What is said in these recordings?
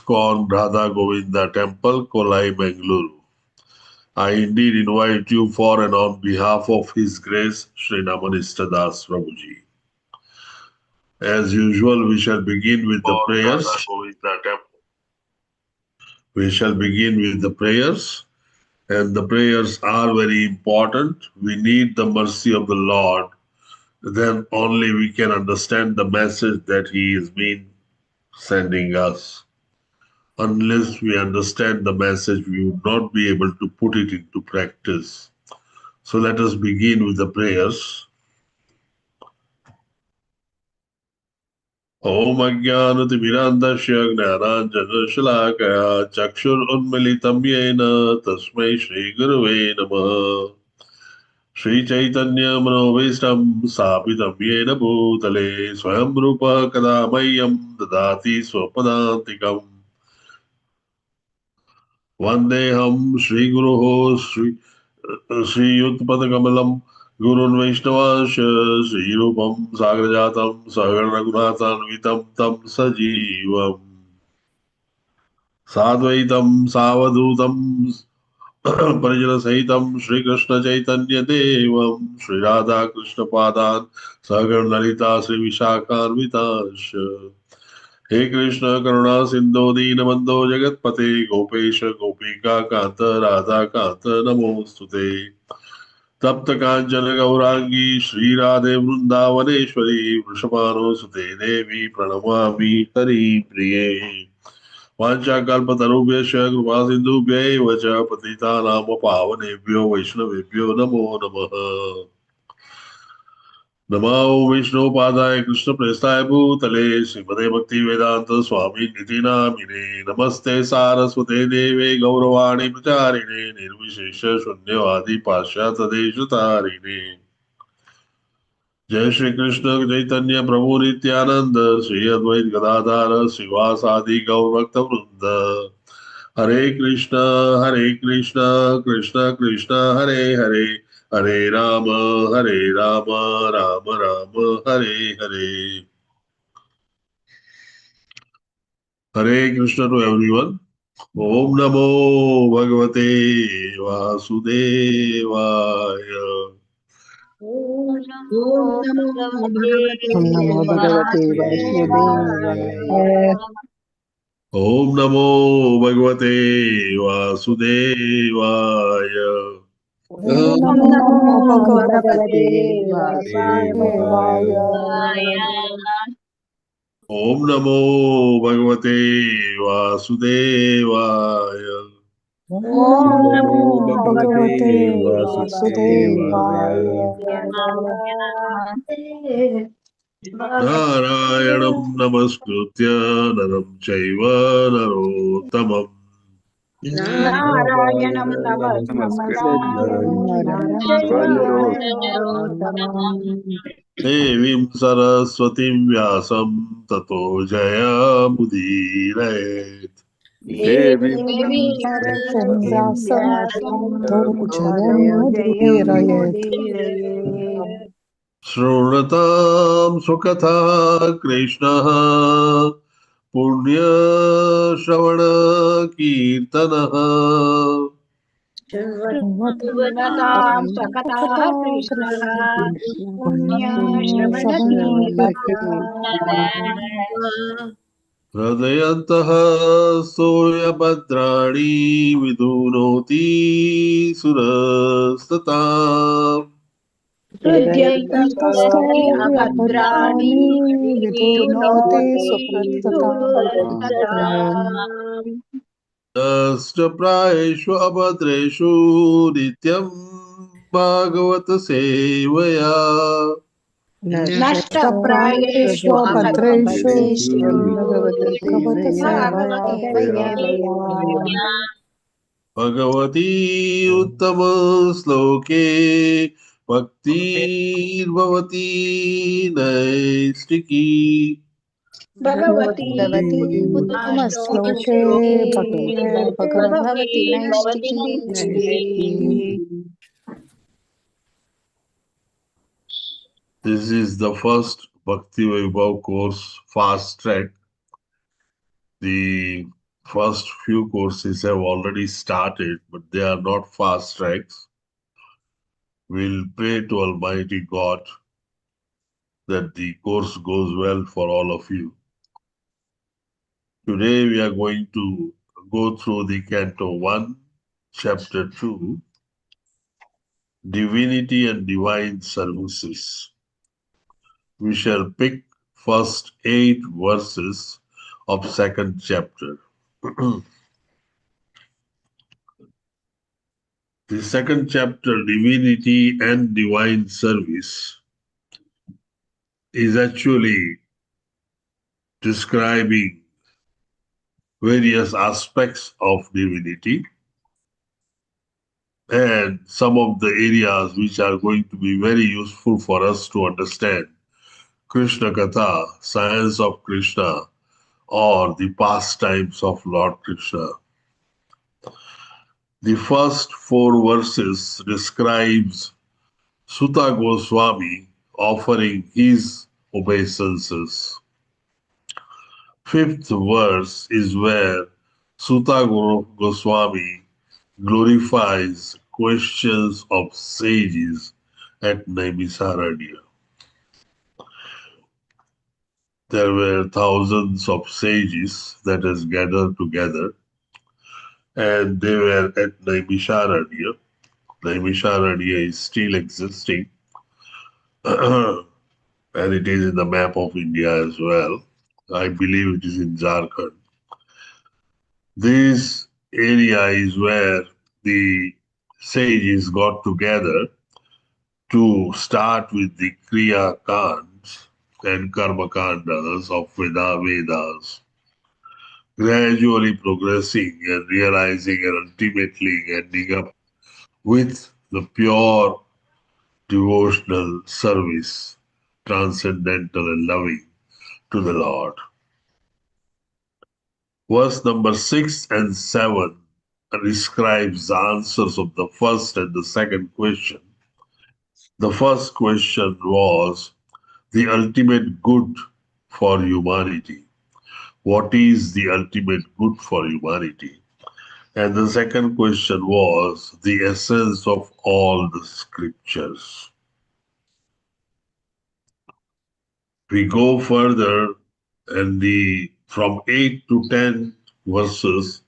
ISKCON Radha Govinda Temple, Kulai, Mangaluru. I indeed invite you for and on behalf of His Grace Sri Namanista Das Prabhuji. As usual, we shall begin with the prayers. We shall begin with the prayers, and the prayers are very important. We need the mercy of the Lord. Then only we can understand the message that He has been sending us. Unless we understand the message, we would not be able to put it into practice. So let us begin with the prayers. Om Ajnanatimirandasya Gnananjanashalakaya Chakshur Unmilitam Yena Tasmai Shri Gurave Namah Shri Chaitanya Manovistam Sapitam Yena Bhutale Swayam Rupa Kadamayam Dadati Swapadantikam Vandeham Shri Guruho Shri Yutpadakamalam Gurun Vaishnavash Shri Rupam Sagrajatam Sagaranagunatan Tam Sajivam Sadvaitam Savadutam Parijana Sahitam Shri Krishna Chaitanya Devam Shri Radha Krishna Padan Sagar Lalita Shri Vishakar Vitash He Krishna Karuna Sindhu Deenabandho Jagatpate Gopesha Gopika Kanta Radha Kanta Namostute तप्त कांचन गौरांगी श्री राधे वृंदावनेश्वरी वृषभानो सुते देवी प्रणमामि हरि प्रिये वाञ्छाकल्पतरुभ्यश्च कृपा सिन्धुभ्यैव च पतितानां पावनेभ्यो वैष्णवेभ्यो नमो नमः नमो विष्णुपादाय कृष्णप्रेष्ठाय भूतले श्रीमते भक्तिवेदान्त स्वामी निति नामिने नमस्ते सारस्वते देवे गौरवाणी प्रचारिणे निर्विशेष शून्यवादी पाश्चात्य देशतारिणे जय श्री कृष्ण चैतन्य प्रभु नित्यानंद श्री अद्वैत गदाधर श्रीवासादि गौरभक्त वृंद हरे कृष्ण कृष्ण कृष्ण हरे हरे हरे राम राम राम हरे हरे हरे कृष्ण टू एवरीवन ओम नमो भगवते वासुदेवाय Om Namo Om Namo Bhagavate Vasudevaya. ओम नमो भगवते वासुदेवाय Om Namo Bhagavate Vasudevaya. ओम नमो भगवते वासुदेवाय Om Namo Bhagavate Vasudevaya. नारायणं नमस्कृत्य नरं चैव नरोत्तमम् Narayanam Namaskar देवीं सरस्वतीं व्यासं ततो जयमुदीरयेत् Devi Saraswati Jayam शृणुतां सुकथा कृष्णः पुण्यश्रवणकीर्तनः Shrivatam Sakata Krishna Punya Shravana हृदयन्तः सूर्यभद्राणि विदुनोति सुरस्तताम् Hridyantasya Bhadrani Bhadrani Vidunote Vinoti Suprastata. Surasatam नष्टप्रायेषु अभद्रेषु नित्यं भागवत सेवया Nashta Prayeshu Nashtaprayeshu Bhadreshu Bhagavata Sevaya. Bhagwati उत्तमश्लोके भक्तिर्भवती नैष्टिकी Bhagavati Uttama Uttama Sloke Shloke Bhagavati Bhagavati Naistiki. Naistiki. This is the first Bhakti Vaibhav course fast track. The First few courses have already started, but they are not fast tracks. We'll pray to Almighty God that the course goes well for all of you. Today we are going to go through the Canto 1, Chapter 2, Divinity and Divine Services. We shall pick first 8 verses of second chapter. The second chapter, Divinity and Divine Service, is actually describing various aspects of divinity and some of the areas which are going to be very useful for us to understand Krishna Katha, science of Krishna, or the pastimes of Lord Krishna. The first 4 verses describes Suta Goswami offering his obeisances. 5th verse is where Suta Goswami glorifies questions of sages at Naimisaranya. There were thousands of sages that has gathered together, and they were at Naimisaranya. Naimisaranya is still existing, and it is in the map of India as well. I believe it is in Jharkhand. This area is where the sages got together to start with the Kriya Kands and Karma Kandas of Vedas, gradually progressing and realizing and ultimately ending up with the pure devotional service, transcendental and loving to the Lord. Verse number 6 and 7 describes the answers of the first and the second question. The first question was the ultimate good for humanity. What is the ultimate good for humanity? And the second question was the essence of all the scriptures. We go further, and from 8 to 10 verses,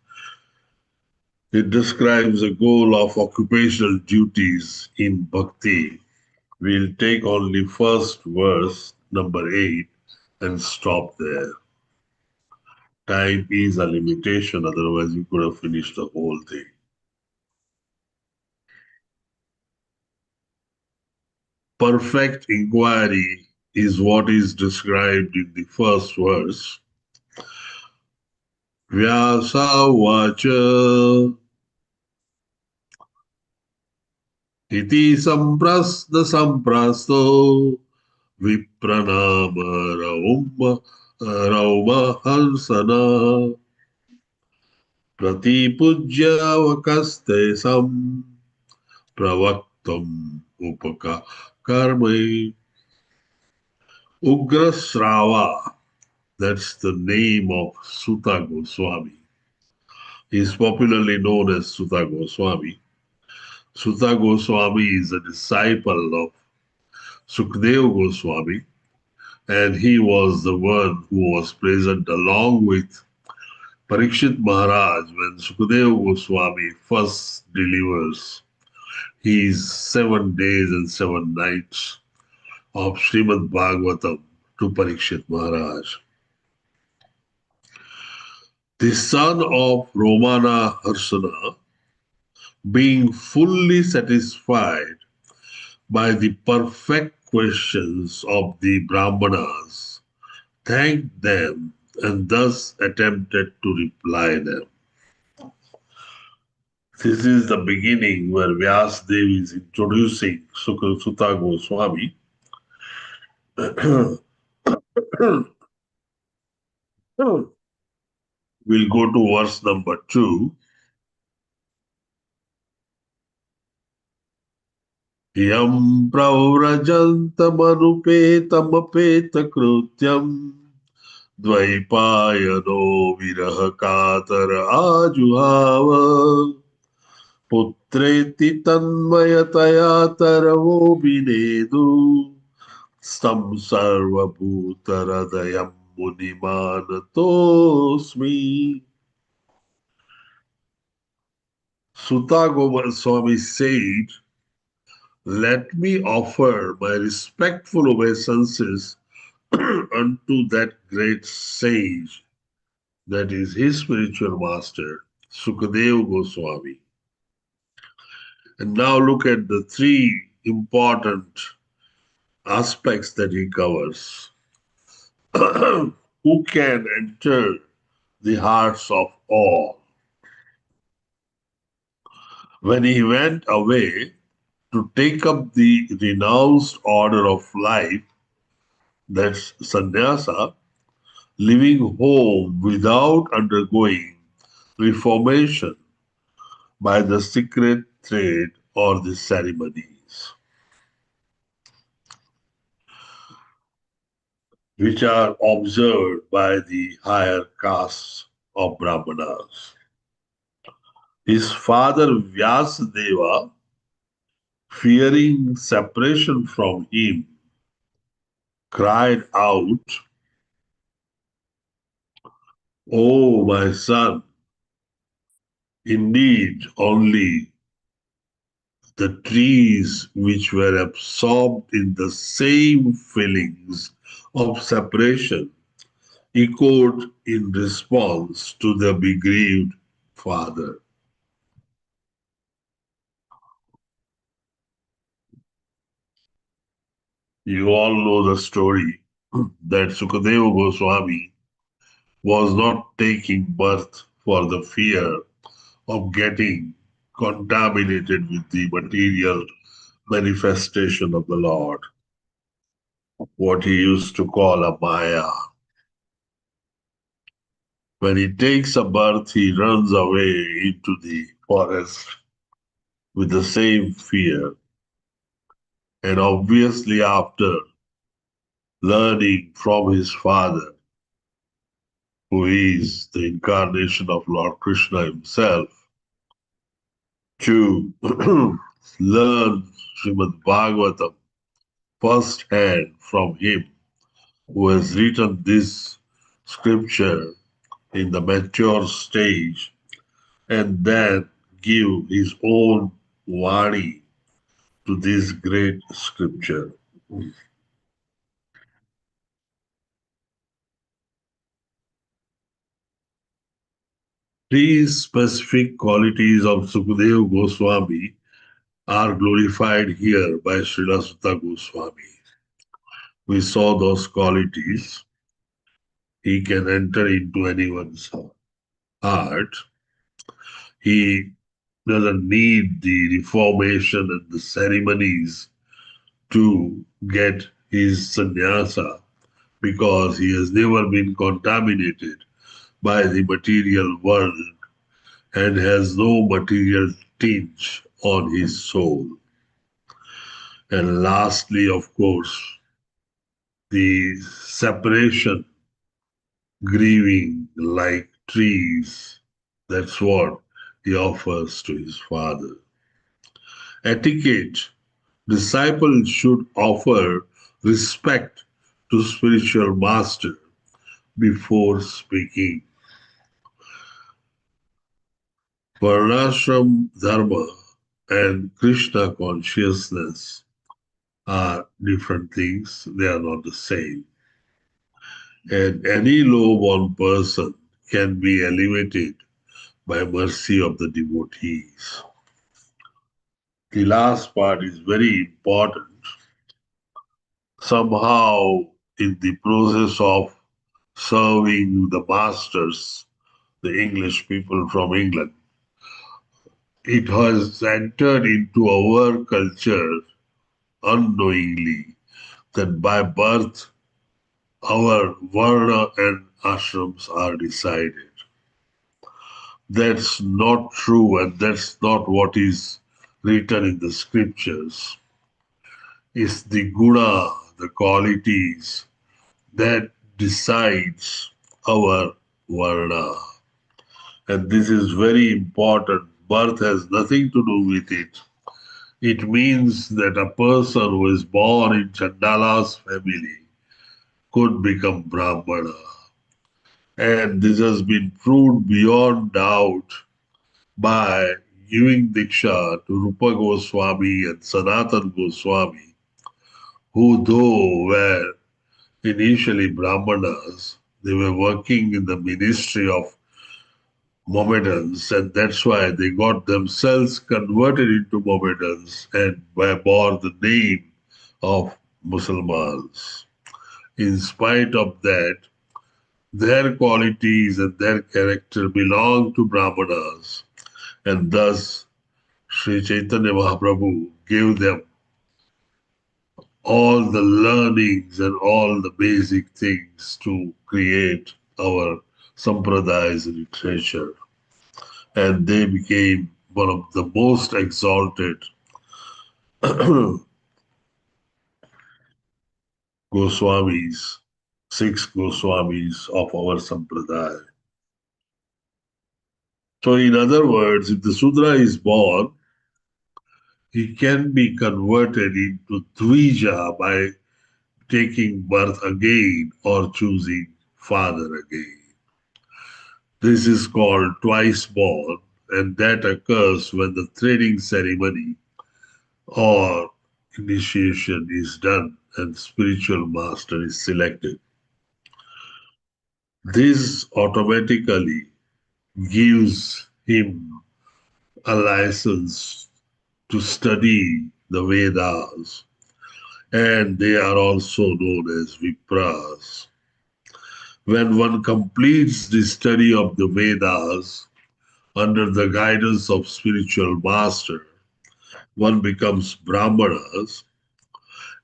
it describes the goal of occupational duties in bhakti. We'll take only first verse, number 8, and stop there. Time is a limitation, otherwise we could have finished the whole thing. Perfect inquiry is what is described in the first verse. Vyasa vacha iti samprasna samprasto vipranama rauma harsana pratipujya vakaste sam pravaktam upaka karmai. Ugrasrava, that's the name of Suta Goswami. He is popularly known as Suta Goswami. Suta Goswami is a disciple of Sukadeva Goswami, and he was the one who was present along with Parikshit Maharaj when Sukadeva Goswami first delivers his 7 days and 7 nights of Srimad Bhagavatam to Parikshit Maharaj. The son of Romana Harsana, being fully satisfied by the perfect questions of the Brahmanas, thanked them and thus attempted to reply them. This is the beginning where Vyasadeva is introducing Suta Goswami. We'll go to verse number 2. Yam pravrajantam anupeta mapeta krutyam Dvaipayano viraha katara ajuhava putreti tanmayataya taravo binedu stam sarva bhutaradayam munimanatosmi. Sutta Goswami said, let me offer my respectful obeisances unto that great sage, that is his spiritual master, Sukadeva Goswami. And now look at the three important aspects that he covers. Who can enter the hearts of all? When he went away to take up the renounced order of life, that's sannyasa, leaving home without undergoing reformation by the secret thread or the ceremonies, which are observed by the higher castes of Brahmanas. His father Vyasadeva, fearing separation from him, cried out, "O my son, indeed only the trees which were absorbed in the same feelings of separation echoed in response to the bereaved father." You all know the story that Sukadeva Goswami was not taking birth for the fear of getting contaminated with the material manifestation of the Lord, what he used to call a Maya. When he takes a birth, he runs away into the forest with the same fear. And obviously, after learning from his father, who is the incarnation of Lord Krishna himself, to learn Srimad Bhagavatam first hand from him, who has written this scripture in the mature stage, and then give his own Vani to this great scripture. Three specific qualities of Sukadeva Goswami are glorified here by Srila Sutta Goswami. We saw those qualities. He can enter into anyone's heart. He doesn't need the reformation and the ceremonies to get his sannyasa because he has never been contaminated by the material world and has no material tinge on his soul. And lastly, of course, the separation, grieving like trees. That's what he offers to his father. Etiquette: disciples should offer respect to spiritual master before speaking. Varnashram dharma and Krishna consciousness are different things. They are not the same. And any low-born person can be elevated by mercy of the devotees. The last part is very important. Somehow, in the process of serving the masters, the English people from England, it has entered into our culture unknowingly that by birth our varna and ashrams are decided. That's not true, and that's not what is written in the scriptures. It's the guna, the qualities that decides our varna. And this is very important. Birth has nothing to do with it. It means that a person who is born in Chandala's family could become Brahmana. And this has been proved beyond doubt by giving Diksha to Rupa Goswami and Sanatan Goswami, who though were initially Brahmanas, they were working in the ministry of Mohammedans, and that's why they got themselves converted into Mohammedans and bore the name of Muslims. In spite of that, their qualities and their character belong to Brahmanas, and thus Sri Chaitanya Mahaprabhu gave them all the learnings and all the basic things to create our Sampradayas literature. And they became one of the most exalted Goswamis, six Goswamis of our Sampradaya. So, in other words, if the Sudra is born, he can be converted into Dvija by taking birth again or choosing father again. This is called twice born, and that occurs when the threading ceremony or initiation is done and spiritual master is selected. This automatically gives him a license to study the Vedas, and they are also known as Vipras. When one completes the study of the Vedas under the guidance of spiritual master, one becomes Brahmanas,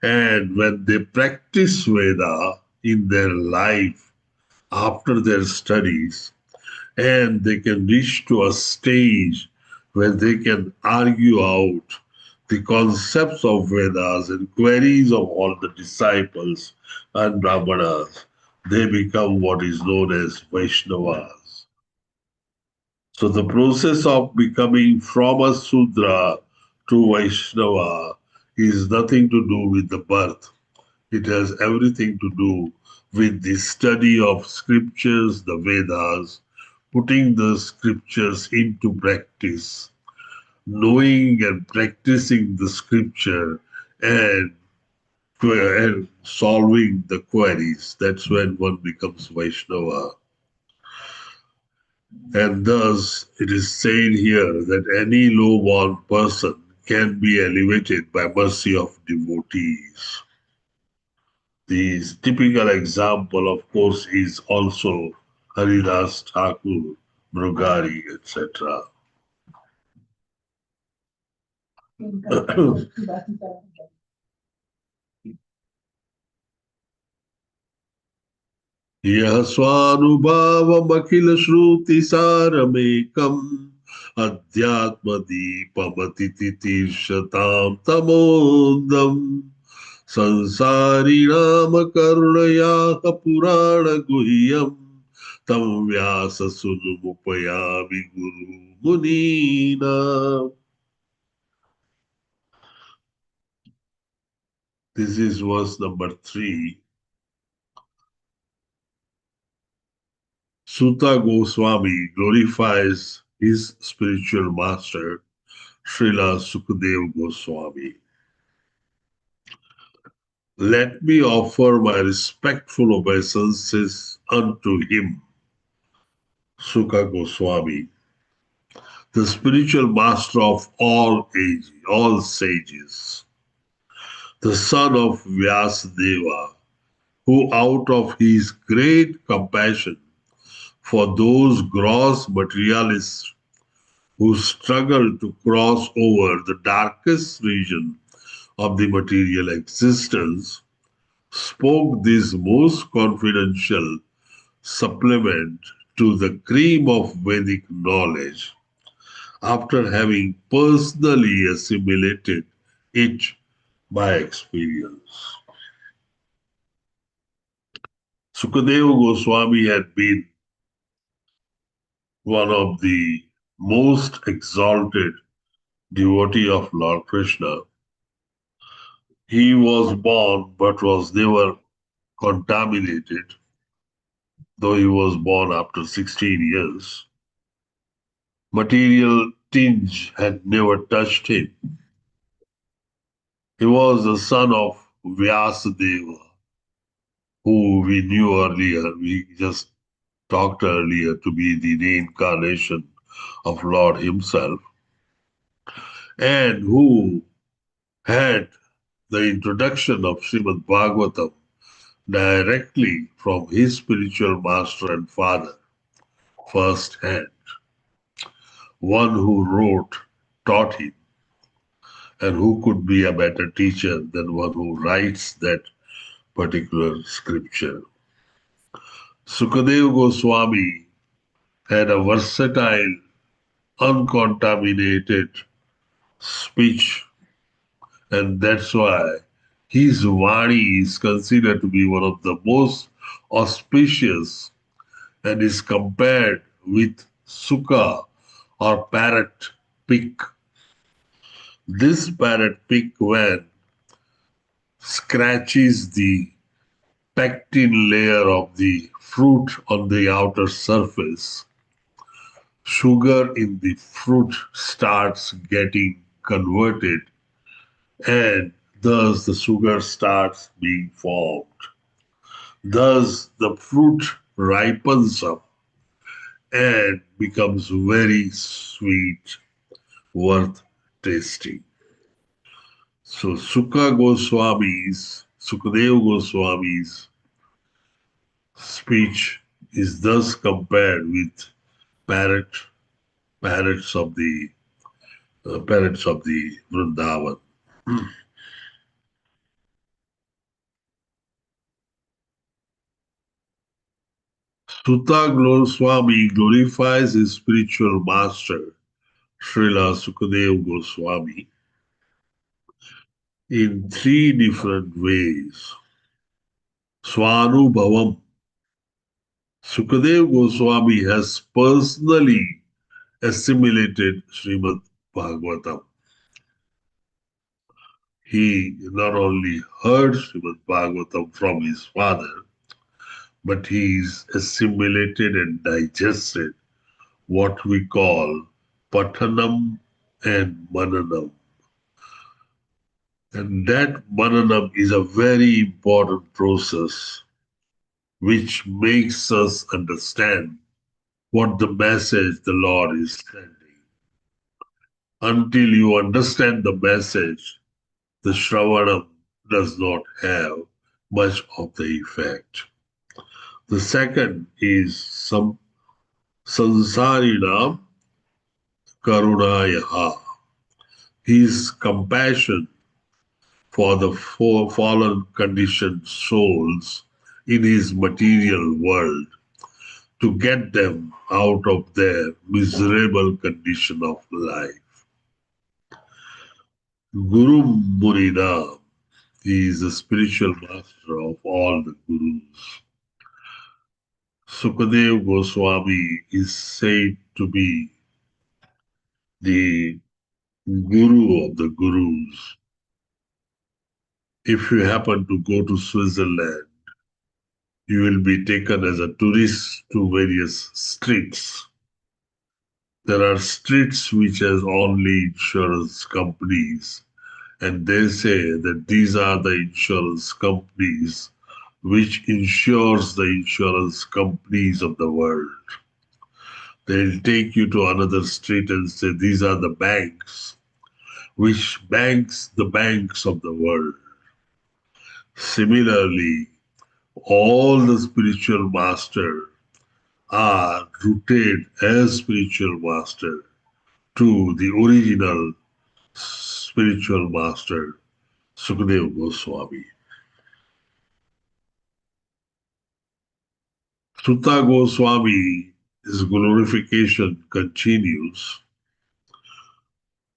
and when they practice Veda in their life after their studies, and they can reach to a stage where they can argue out the concepts of Vedas and queries of all the disciples and Brahmanas, they become what is known as Vaishnavas. So the process of becoming from a Sudra to Vaishnava is nothing to do with the birth. It has everything to do with the study of scriptures, the Vedas, putting the scriptures into practice, knowing and practicing the scripture, and, and solving the queries. That's when one becomes Vaishnava. And thus, it is said here that any low-born person can be elevated by mercy of devotees. The typical example, of course, is also Haridas Thakur, Mrugari, etc. यः स्वानुभावमखिलश्रुतिसारमेकम् अध्यात्मदीपमतितितीर्षतां तमोन्दम् संसारिणां करुणयाः पुराणगुह्यम् तं व्याससुनुमुपयामि गुरुमुनीनाम्. This is verse number 3. Suta Goswami glorifies his spiritual master, Srila Sukadeva Goswami. Let me offer my respectful obeisances unto him, Sukha Goswami, the spiritual master of all ages, all sages, the son of Vyasadeva, who out of his great compassion for those gross materialists who struggle to cross over the darkest region of the material existence, spoke this most confidential supplement to the cream of Vedic knowledge after having personally assimilated it by experience. Sukadeva Goswami had been one of the most exalted devotee of Lord Krishna. He was born but was never contaminated, though he was born after 16 years. Material tinge had never touched him. He was the son of Vyasadeva, who we knew earlier. We just talked earlier to be the reincarnation of Lord Himself, and who had the introduction of Srimad Bhagavatam directly from his spiritual master and father, first hand. One who wrote, taught him, and who could be a better teacher than one who writes that particular scripture. Sukadeva Goswami had a versatile, uncontaminated speech, and that's why his Vani is considered to be one of the most auspicious and is compared with Sukha or parrot pick. This parrot pick, when scratches the pectin layer of the fruit on the outer surface, sugar in the fruit starts getting converted, and thus the sugar starts being formed. Thus the fruit ripens up and becomes very sweet, worth tasting. So Sukadeva Goswami's speech is thus compared with parrot, parrots of the Vrindavan. Sutta Goswami glorifies his spiritual master, Srila Sukadeva Goswami, in three different ways. Swanubhavam. Sukadeva Goswami has personally assimilated Srimad Bhagavatam. He not only heard Srimad Bhagavatam from his father, but he's assimilated and digested what we call Pathanam and Mananam. And that Mananam is a very important process which makes us understand what the message the Lord is sending. Until you understand the message, the Shravanam does not have much of the effect. The second is some Sansarinam Karunayaha. His compassion for the fallen conditioned souls in his material world to get them out of their miserable condition of life. Guru Murina, he is the spiritual master of all the gurus. Sukadeva Goswami is said to be the guru of the gurus. If you happen to go to Switzerland, you will be taken as a tourist to various streets. There are streets which has only insurance companies, and they say that these are the insurance companies which insures the insurance companies of the world. They'll take you to another street and say these are the banks which banks the banks of the world. Similarly, all the spiritual masters are rooted as spiritual master to the original spiritual master, Sukadeva Goswami. Sutta Goswami, his glorification continues.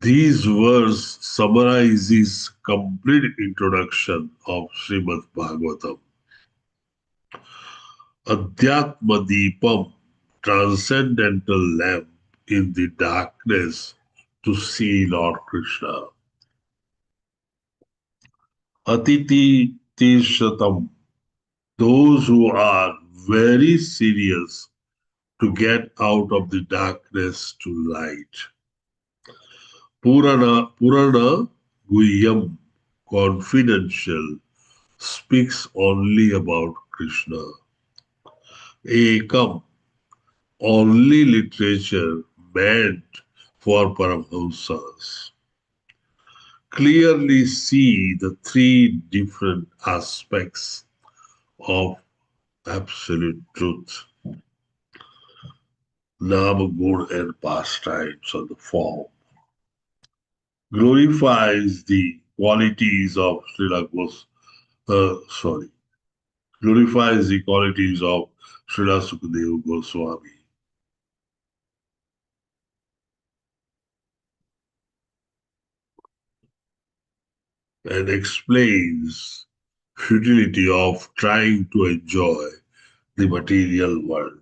These verse summarizes complete introduction of Srimad Bhagavatam. Adhyatma Deepam, transcendental lamp in the darkness to see Lord Krishna. Atiti Tishatam, those who are very serious to get out of the darkness to light. Purana Guhyam, confidential, speaks only about Krishna. Ekam, only literature meant for Paramhamsas. Clearly see the three different aspects of absolute truth. Nama, Gun, and pastimes of the form. Glorifies the qualities of sorry, glorifies the qualities of Srila Sukadeva Goswami and explains futility of trying to enjoy the material world.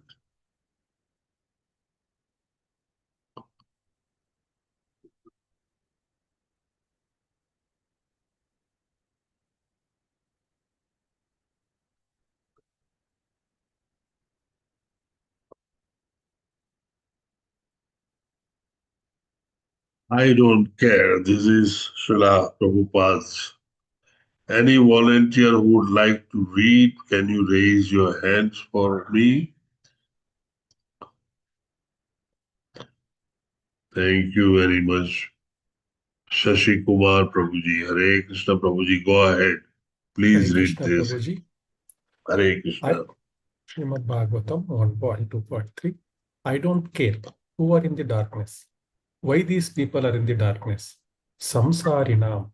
I don't care. This is Srila Prabhupada's. Any volunteer who would like to read, can you raise your hands for me? Thank you very much. Shashi Kumar Prabhuji. Hare Krishna Prabhuji, go ahead. Please Hare read Krishna this. Prabhuji. Hare I, Krishna. Srimad Bhagavatam 1.2.3. I don't care who are in the darkness. Why these people are in the darkness? Samsarina.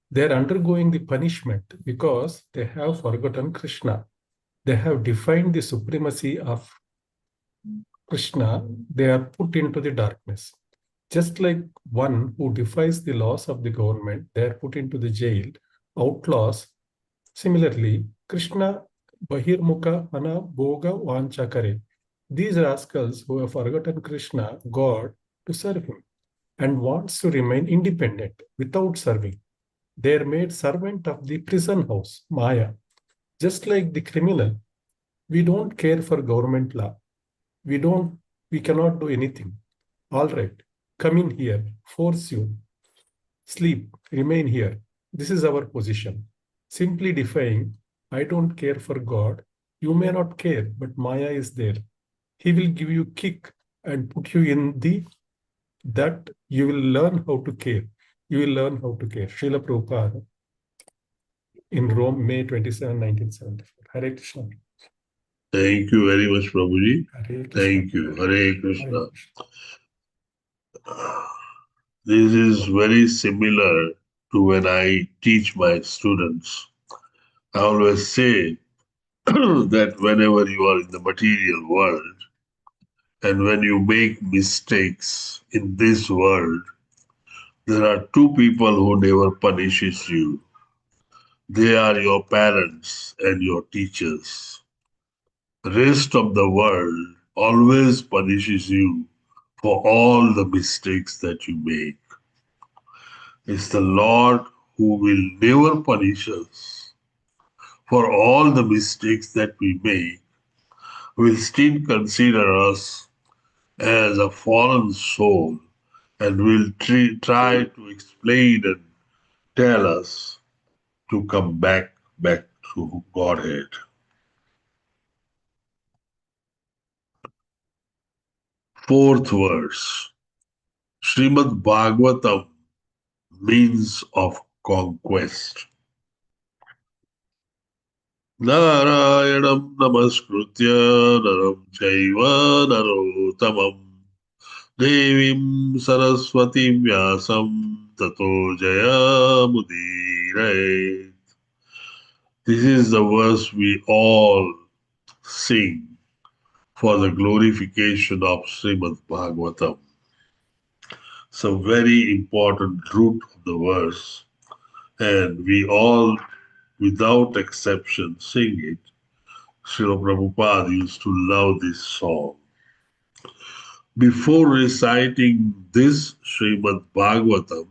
They are undergoing the punishment because they have forgotten Krishna. They have defined the supremacy of Krishna. They are put into the darkness. Just like one who defies the laws of the government, they are put into the jail. Outlaws. Similarly, Krishna Bahirmukha Ana Bhoga Vanchakare. These rascals who have forgotten Krishna, God, to serve him and wants to remain independent without serving. They are made servant of the prison house, Maya. Just like the criminal, we don't care for government law. We cannot do anything. All right, come in here, force you, sleep, remain here. This is our position. Simply defying, I don't care for God. You may not care, but Maya is there. He will give you kick and put you in that you will learn how to care. You will learn how to care. Srila Prabhupada in Rome, May 27, 1974. Hare Krishna. Thank you very much, Prabhuji. Hare Krishna. Thank you. Hare Hare Krishna. Krishna. This is very similar to when I teach my students. I always say that whenever you are in the material world and when you make mistakes in this world, there are two people who never punishes you. They are your parents and your teachers. The rest of the world always punishes you for all the mistakes that you make. It's the Lord who will never punish us for all the mistakes that we make, will still consider us as a fallen soul and will try to explain and tell us to come back to Godhead. Fourth verse. Srimad Bhagavatam, means of conquest. Narayanam namaskritya naram chaiva narottamam devim saraswati vyasam tato jaya mudire. This is the verse we all sing for the glorification of Srimad Bhagavatam. It's a very important root of the verse, and we all, without exception, sing it Srila Prabhupada used to love this song. Before reciting this Srimad Bhagavatam,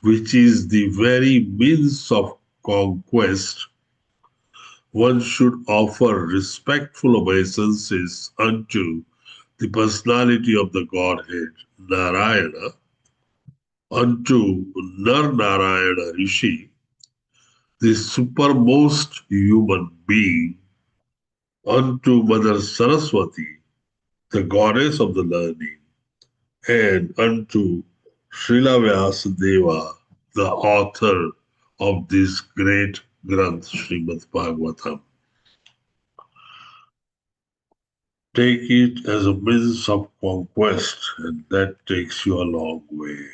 which is the very means of conquest, one should offer respectful obeisances unto the personality of the Godhead, Narayana, unto Nar Narayana Rishi, the supermost human being, unto Mother Saraswati, the goddess of the learning, and unto Srila Vyasadeva, the author of this great Granth Srimad Bhagavatam. Take it as a means of conquest, and that takes you a long way.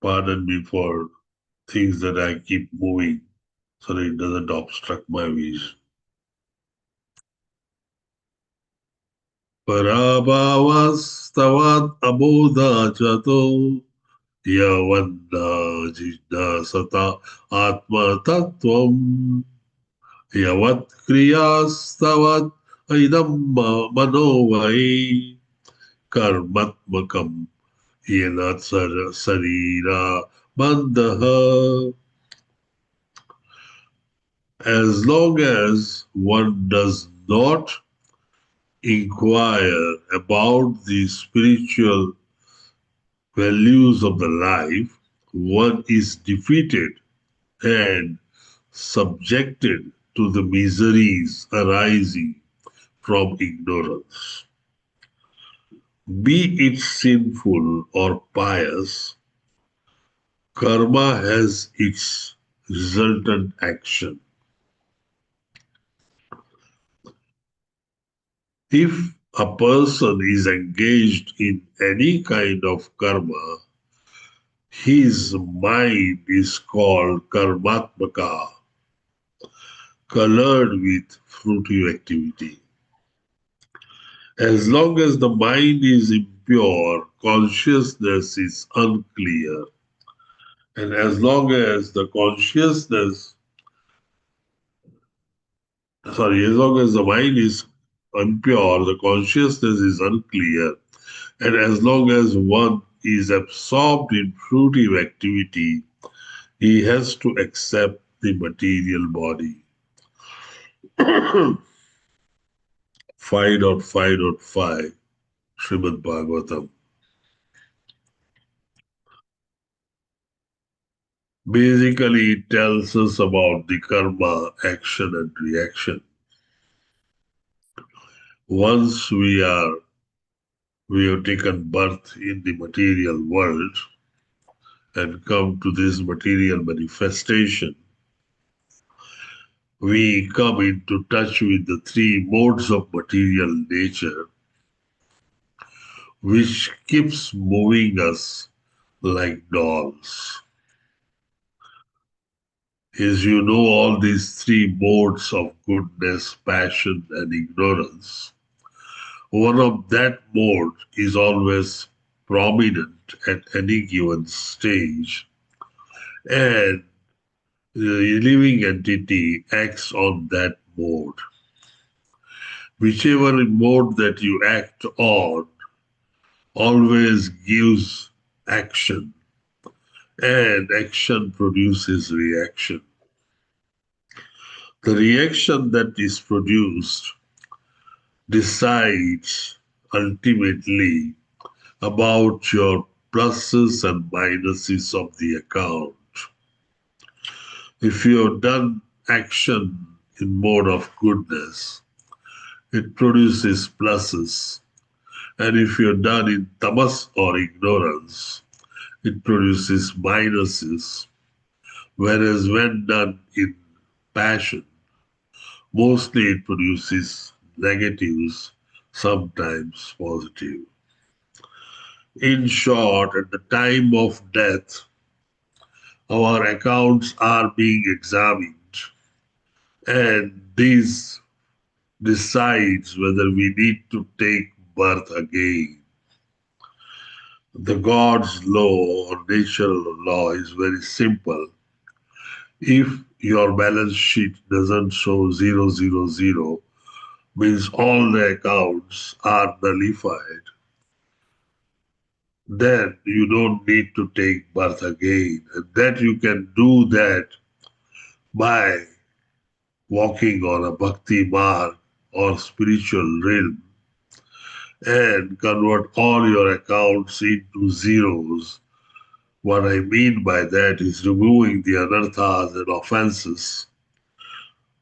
Pardon me for things that I keep moving so that it doesn't obstruct my vision. Parabhavastavat abodha chato yavanda jignasata atma tattvam yavat kriyastavat idam manovai karmatmakam yenat sarira bandha. As long as one does not inquire about the spiritual values of the life, one is defeated and subjected to the miseries arising from ignorance. Be it sinful or pious, karma has its resultant action. If a person is engaged in any kind of karma, his mind is called karmatmaka, colored with fruitive activity. As long as the mind is impure, consciousness is unclear. And as long as the mind is impure, the consciousness is unclear. And as long as one is absorbed in fruitive activity, he has to accept the material body. 5.5.5 Srimad Bhagavatam. Basically, it tells us about the karma, action and reaction. Once we have taken birth in the material world and come to this material manifestation, we come into touch with the three modes of material nature, which keeps moving us like dolls. As you know, all these three modes of goodness, passion, and ignorance, one of that mode is always prominent at any given stage, and the living entity acts on that mode. Whichever mode that you act on always gives action, and action produces reaction. The reaction that is produced decides ultimately about your pluses and minuses of the account. If you have done action in mode of goodness, it produces pluses. And if you're done in tamas or ignorance, it produces minuses. Whereas when done in passion, mostly it produces negatives, sometimes positive. In short, at the time of death, our accounts are being examined, and this decides whether we need to take birth again. The God's law or natural law is very simple. If your balance sheet doesn't show 000, means all the accounts are nullified, then you don't need to take birth again. And that you can do that by walking on a bhakti marg or spiritual realm and convert all your accounts into zeros. What I mean by that is removing the anarthas and offenses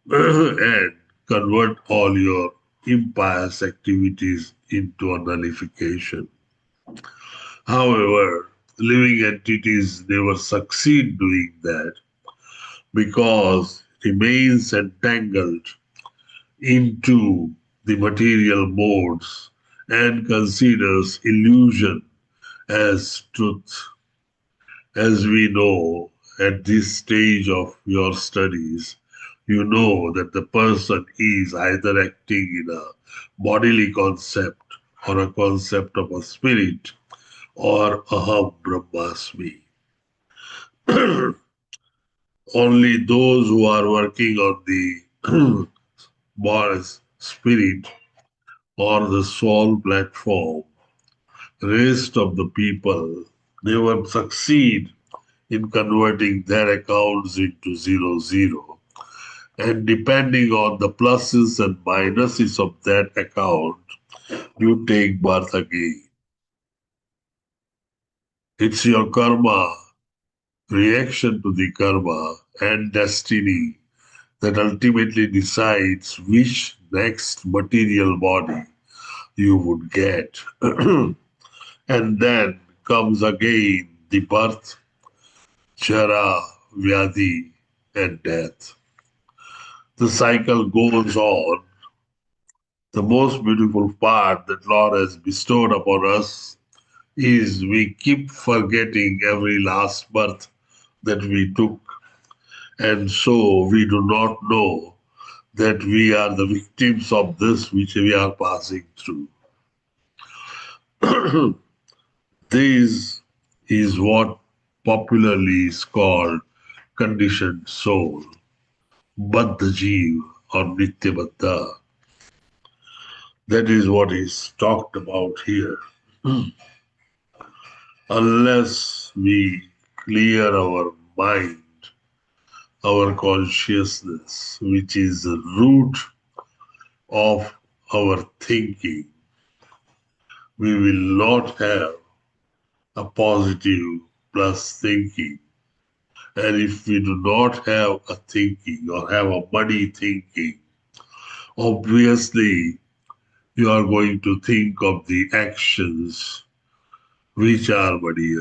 and convert all your impious activities into a nullification. However, living entities never succeed doing that because it remains entangled into the material modes and considers illusion as truth. As we know at this stage of your studies, you know that the person is either acting in a bodily concept or a concept of a spirit or aham brahmasmi. Only those who are working on the Mars spirit or the soul platform, rest of the people never succeed in converting their accounts into 00. And depending on the pluses and minuses of that account, you take birth again. It's your karma, reaction to the karma, and destiny that ultimately decides which next material body you would get. And then comes again the birth, chara, vyadhi, and death. The cycle goes on. The most beautiful part that Lord has bestowed upon us is we keep forgetting every last birth that we took. And so we do not know that we are the victims of this which we are passing through. This is what popularly is called conditioned soul, Baddha Jeev or Nitya Baddha. That is what is talked about here. Unless we clear our mind, our consciousness, which is the root of our thinking, we will not have a positive plus thinking. And if we do not have a thinking or have a money thinking, obviously you are going to think of the actions which are money.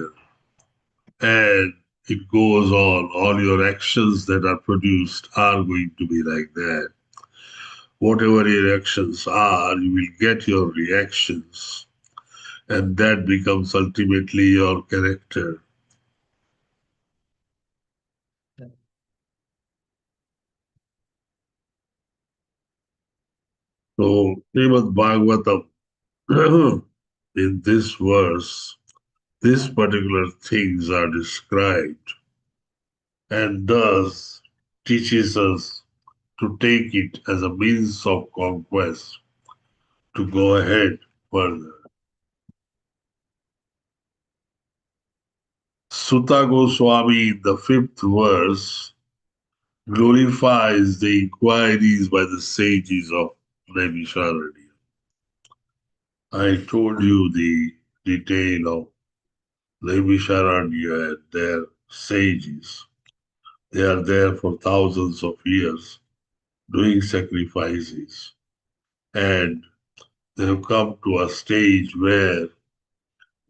And it goes on, all your actions that are produced are going to be like that. Whatever your actions are, you will get your reactions, and that becomes ultimately your character. So, Srimad Bhagavatam, in this verse, these particular things are described and thus teaches us to take it as a means of conquest to go ahead further. Sutta Goswami, in the 5th verse, glorifies the inquiries by the sages of Naimisharanya. I told you the detail of Naimisharanya and their sages. They are there for thousands of years doing sacrifices, and they have come to a stage where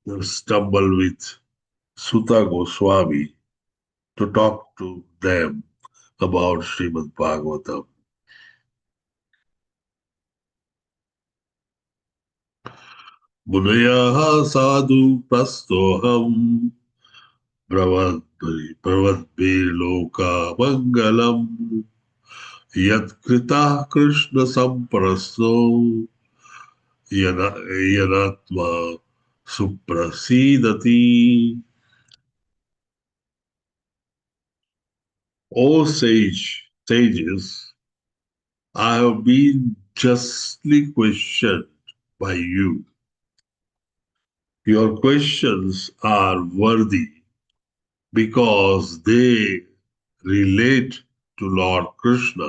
they stumble with Sutta Goswami to talk to them about Srimad Bhagavatam. Munaya sadhu prastoham pravadbe loka mangalam yat krita krishna samprasto yanatma suprasidati. O sages, I have been justly questioned by you. Your questions are worthy because they relate to Lord Krishna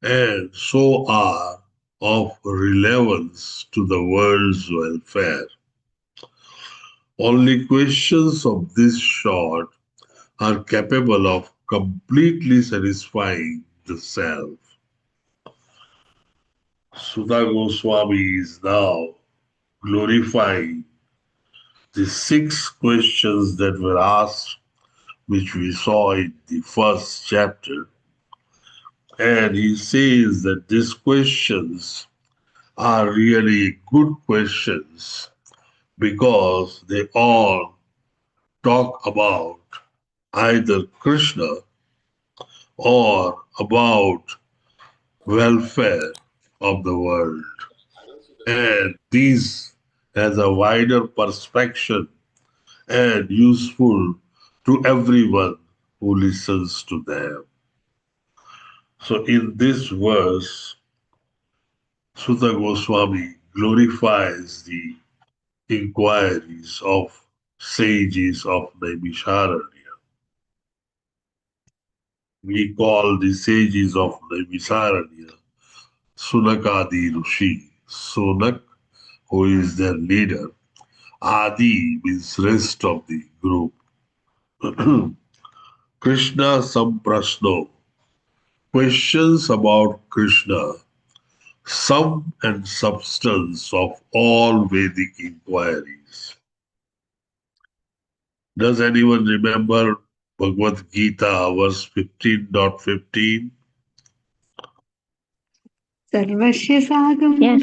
and so are of relevance to the world's welfare. Only questions of this sort are capable of completely satisfying the self. Sudha Goswami is now glorifying the 6 questions that were asked, which we saw in the first chapter. And he says that these questions are really good questions because they all talk about either Krishna or about welfare of the world. And these has a wider perspective and useful to everyone who listens to them. So in this verse, Sutta Goswami glorifies the inquiries of sages of Naimisharanya. We call the sages of Naimisharanya Sunakadi Rishi. Sunak, who is their leader. Adi means rest of the group. Krishna Samprashno. Questions about Krishna, sum and substance of all Vedic inquiries. Does anyone remember Bhagavad Gita, verse 15.15? Sarvasya sagam Yes.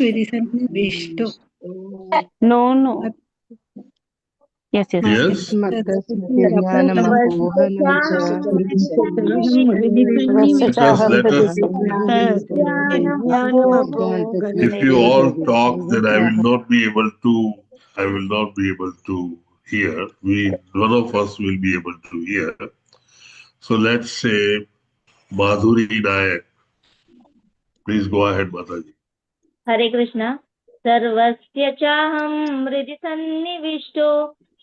Vishto. No. Yes. Yes? Sarvasya Just let us, Jnanam if you all talk, then I will not be able to hear. None of us will be able to hear. So let's say Madhuri Nayak. Please go ahead, Mataji. हरे कृष्ण सर्वस्य चाहं हृदि सन्निविष्टो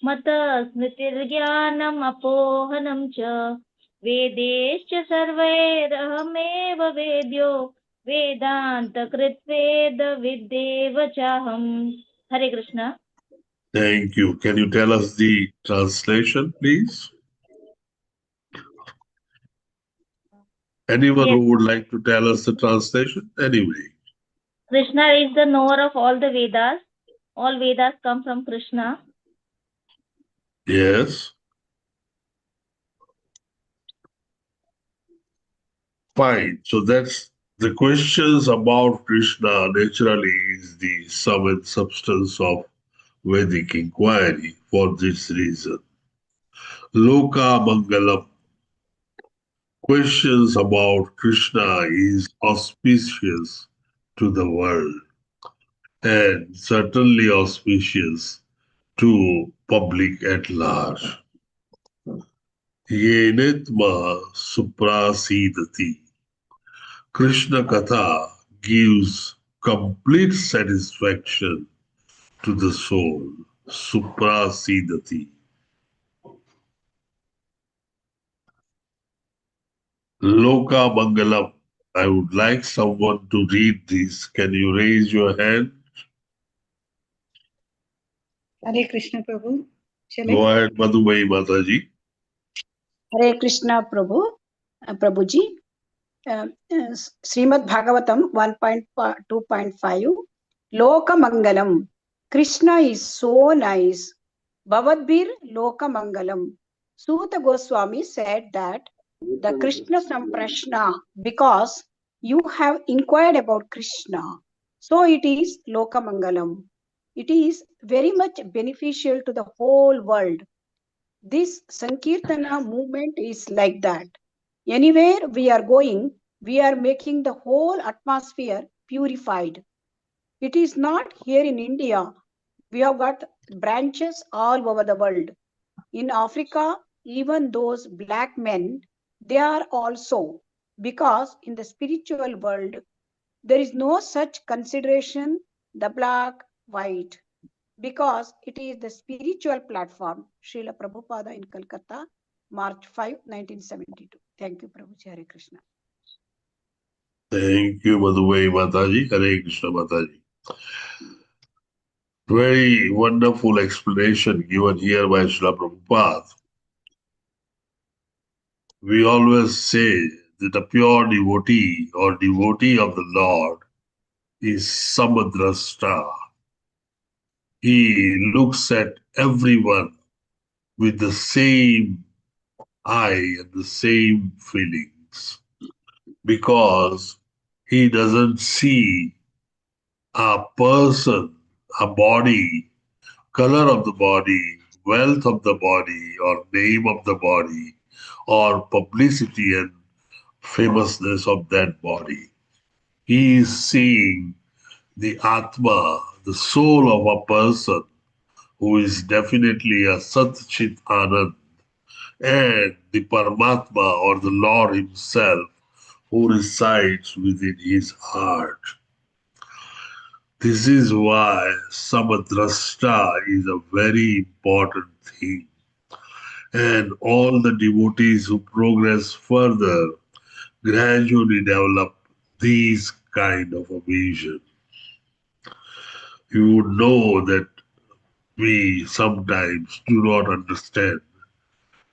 मतः स्मृतिर्ज्ञानम् अपोहनं च वेदैश्च सर्वैरहमेव वेद्यो वेदान्तकृत्वेद विद्येव चाहम्. हरे Krishna. Thank you. Can you tell us the translation, please? Anyone Yes. who would like to tell us the translation? Anyway. Krishna is the knower of all the Vedas. All Vedas come from Krishna. Yes. Fine. So that's the questions about Krishna naturally is the sum and substance of Vedic inquiry for this reason. Loka Mangalam. Questions about Krishna is auspicious to the world and certainly auspicious to public at large. Yenitma suprasidati. Krishna Katha gives complete satisfaction to the soul. Suprasidati. Loka Mangalam. I would like someone to read this. Can you raise your hand? Hare Krishna Prabhu. Go ahead, Madhumai Mataji. Hare Krishna Prabhuji. Srimad Bhagavatam 1.2.5. Loka Mangalam. Krishna is so nice. Bhavadbir Loka Mangalam. Suta Goswami said that the Krishna Samprashna, because you have inquired about Krishna, so it is Loka Mangalam. It is very much beneficial to the whole world. This Sankirtana movement is like that. Anywhere we are going, we are making the whole atmosphere purified. It is not here in India. We have got branches all over the world. In Africa, even those black men, they are also, because in the spiritual world, there is no such consideration, the black, white, because it is the spiritual platform. Srila Prabhupada in Calcutta, March 5, 1972. Thank you, Prabhuji. Hare Krishna. Thank you, Madhuvai Mataji. Hare Krishna Mataji. Very wonderful explanation given here by Srila Prabhupada. We always say that a pure devotee or devotee of the Lord is Samadrasta. He looks at everyone with the same eye and the same feelings because he doesn't see a person, a body, color of the body, wealth of the body, or name of the body, or publicity and famousness of that body. He is seeing the Atma, the soul of a person who is definitely a Sat Chit Anand, and the Paramatma or the Lord Himself who resides within his heart. This is why Samadrasta is a very important thing. And all the devotees who progress further gradually develop these kind of a vision. You would know that we sometimes do not understand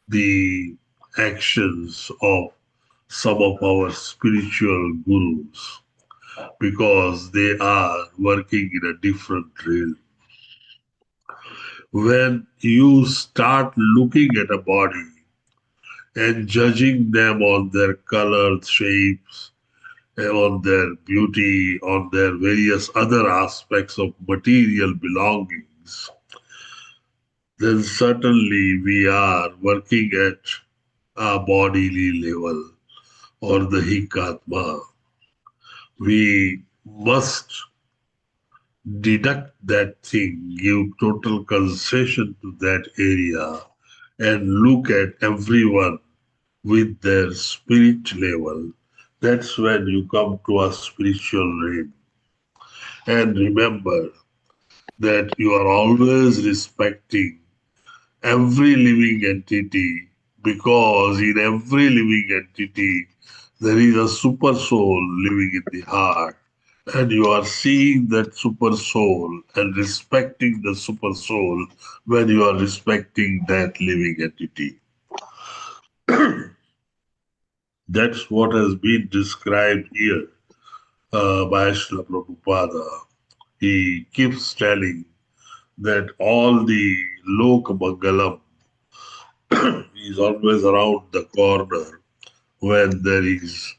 the actions of some of our spiritual gurus because they are working in a different realm. When you start looking at a body and judging them on their color, shapes, on their beauty, on their various other aspects of material belongings, then certainly we are working at a bodily level or the Hikatma. We must deduct that thing, give total concession to that area, and look at everyone with their spirit level. That's when you come to a spiritual realm. And remember that you are always respecting every living entity because in every living entity there is a super soul living in the heart. And you are seeing that super soul and respecting the super soul when you are respecting that living entity. That's what has been described here by Srila Prabhupada. He keeps telling that all the Lok Mangalam is always around the corner when there is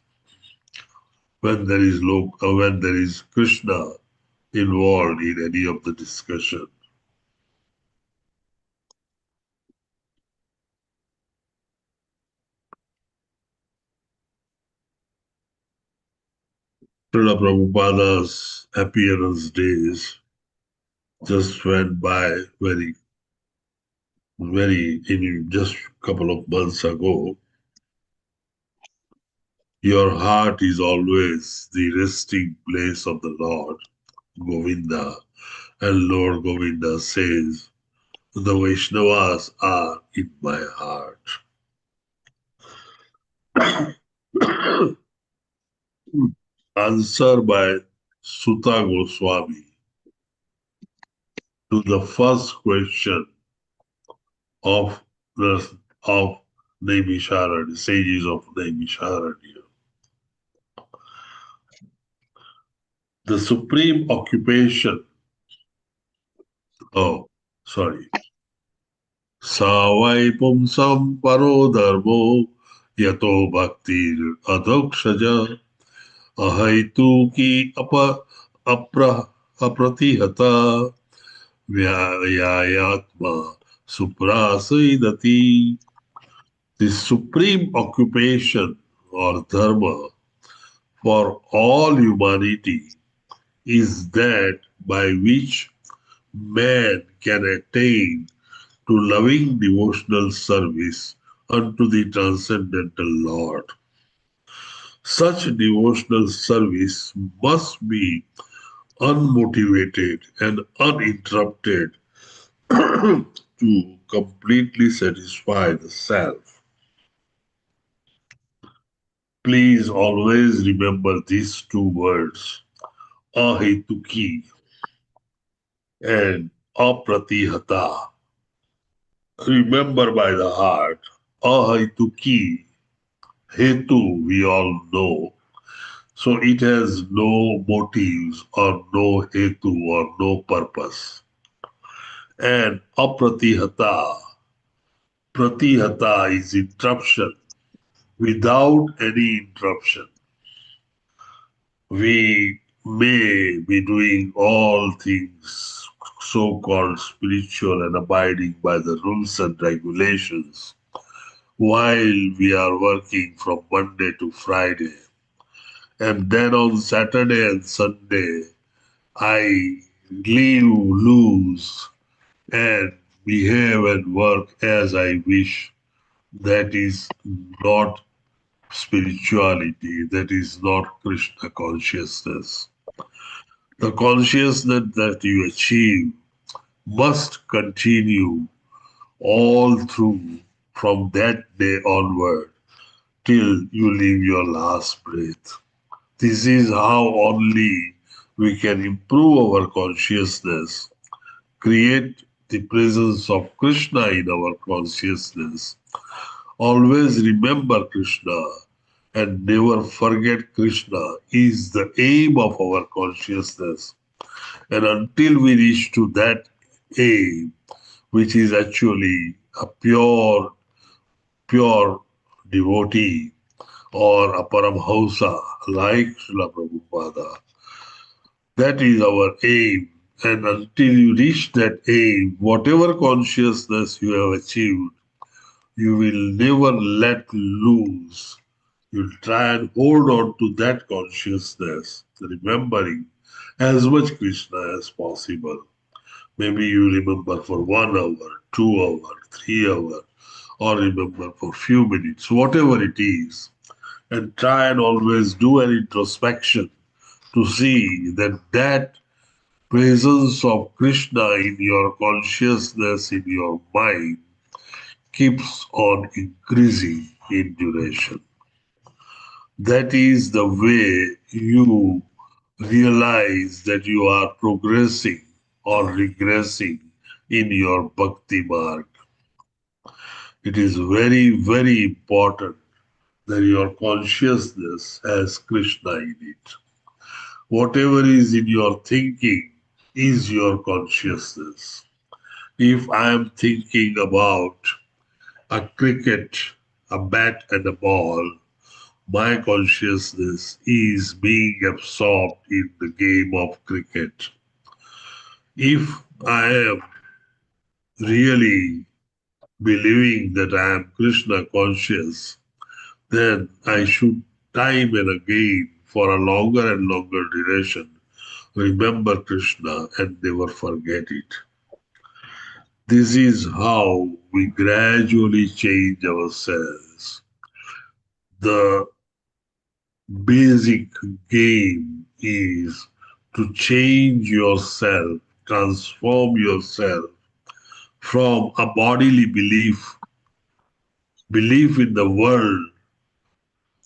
when there is Krishna involved in any of the discussion. Srila Prabhupada's appearance days just went by very in just a couple of months ago. Your heart is always the resting place of the Lord, Govinda. And Lord Govinda says, the Vaishnavas are in my heart. Answer by Sutta Goswami to the first question of the of Naimisharanya, sages of Naimisharanya. The supreme occupation, Savai pumsam paro dharmo yato bhaktir adhokshaja ahaitu ki apratihata vyayatma suprasaidati. The supreme occupation or dharma for all humanity is that by which man can attain to loving devotional service unto the transcendental Lord. Such devotional service must be unmotivated and uninterrupted to completely satisfy the self. Please always remember these two words, ahituki and apratihata. Remember by the heart, ahituki, hetu we all know. So it has no motives or no hetu or no purpose. And apratihata, pratihata is interruption. Without any interruption, we may be doing all things so-called spiritual and abiding by the rules and regulations while we are working from Monday to Friday. And then on Saturday and Sunday, I leave loose and behave and work as I wish. That is not spirituality, that is not Krishna consciousness. The consciousness that you achieve must continue all through from that day onward till you leave your last breath. This is how only we can improve our consciousness, create the presence of Krishna in our consciousness. Always remember Krishna and never forget Krishna is the aim of our consciousness. And until we reach to that aim, which is actually a pure devotee or a Paramhausa like Srila Prabhupada, that is our aim. And until you reach that aim, whatever consciousness you have achieved, you will never let loose. You'll try and hold on to that consciousness, remembering as much Krishna as possible. Maybe you remember for 1 hour, 2 hours, 3 hours, or remember for few minutes, whatever it is. And try and always do an introspection to see that that presence of Krishna in your consciousness, in your mind, keeps on increasing in duration. That is the way you realize that you are progressing or regressing in your bhakti marg. It is very, very important that your consciousness has Krishna in it. Whatever is in your thinking is your consciousness. If I am thinking about a cricket, a bat and a ball, my consciousness is being absorbed in the game of cricket. If I am really believing that I am Krishna conscious, then I should time and again for a longer and longer duration remember Krishna and never forget it. This is how we gradually change ourselves. The basic game is to change yourself, transform yourself from a bodily belief in the world,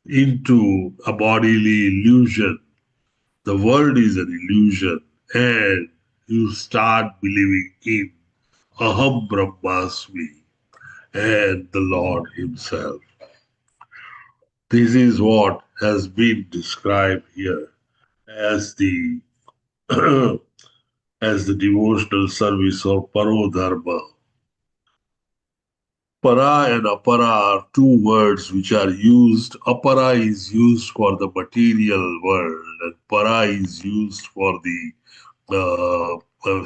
into a bodily illusion. The world is an illusion, and you start believing in Aham Brahmasmi and the Lord Himself. This is what has been described here as the as the devotional service or parodharma. Para and apara are two words which are used. Apara is used for the material world, and para is used for the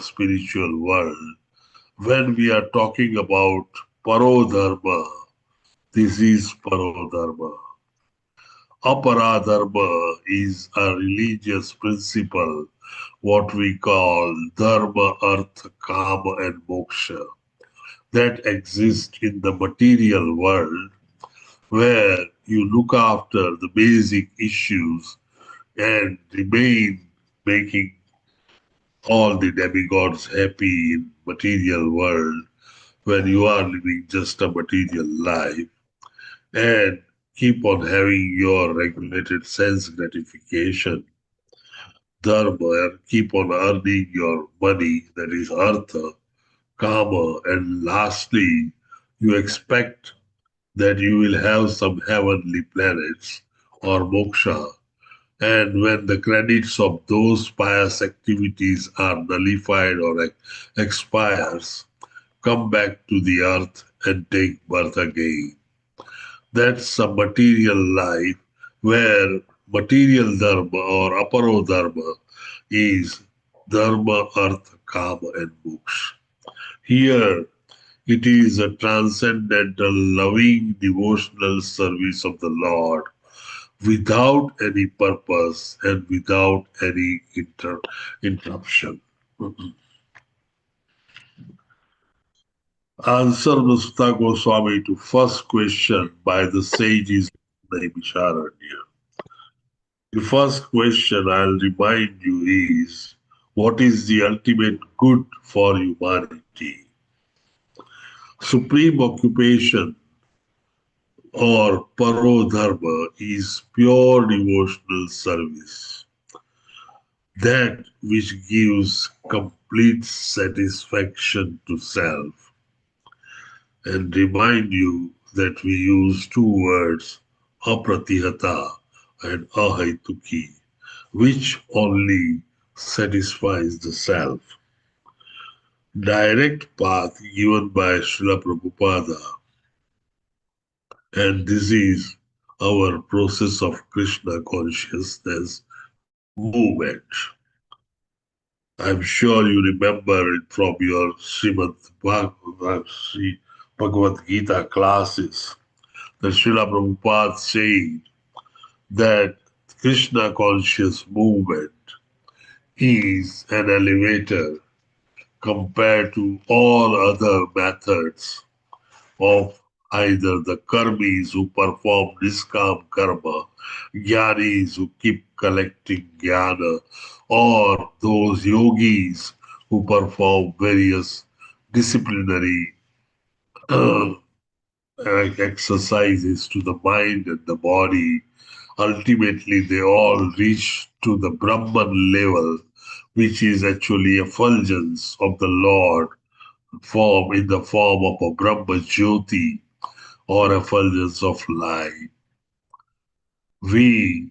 spiritual world. When we are talking about parodharma, this is parodharma. Aparadharma is a religious principle what we call dharma, artha, kama, and moksha that exist in the material world, where you look after the basic issues and remain making all the demigods happy in material world when you are living just a material life, and keep on having your regulated sense gratification, dharma, and keep on earning your money, that is artha, kama, and lastly, you expect that you will have some heavenly planets or moksha. And when the credits of those pious activities are nullified or expires, come back to the earth and take birth again. That's a material life where material dharma or aparo dharma is dharma, artha, kama, and moksha. Here, it is a transcendental, loving, devotional service of the Lord without any purpose and without any interruption. Answer Mr. Goswami to first question by the sages Naimisharanya. The first question I'll remind you is, what is the ultimate good for humanity? Supreme occupation or parodharma is pure devotional service, that which gives complete satisfaction to self. And remind you that we use two words, apratihata and ahaituki, which only satisfies the self. Direct path given by Srila Prabhupada, and this is our process of Krishna consciousness movement. I'm sure you remember it from your Bhagavad Gita classes, that Srila Prabhupada said that Krishna conscious movement is an elevator compared to all other methods of either the karmis who perform niskam karma, jnanis who keep collecting jnana, or those yogis who perform various disciplinary exercises to the mind and the body. Ultimately, they all reach to the Brahman level, which is actually effulgence of the Lord form in the form of a Brahma Jyoti or effulgence of light. We,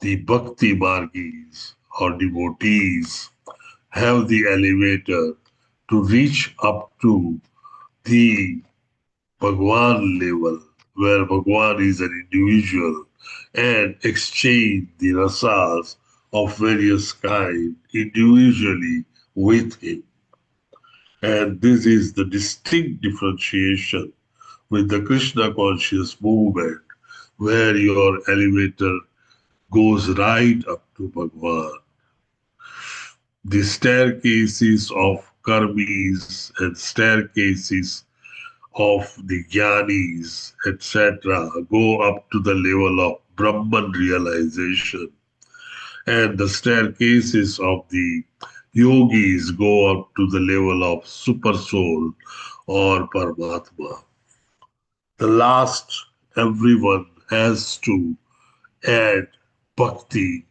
the Bhakti Margis or devotees, have the elevator to reach up to the Bhagwan level, where Bhagwan is an individual, and exchange the rasas of various kinds individually with him. And this is the distinct differentiation with the Krishna conscious movement, where your elevator goes right up to Bhagwan. The staircases of karmis and staircases of the jnanis, etc., go up to the level of Brahman realization. And the staircases of the yogis go up to the level of super soul or Paramatma. The last, everyone has to add bhakti,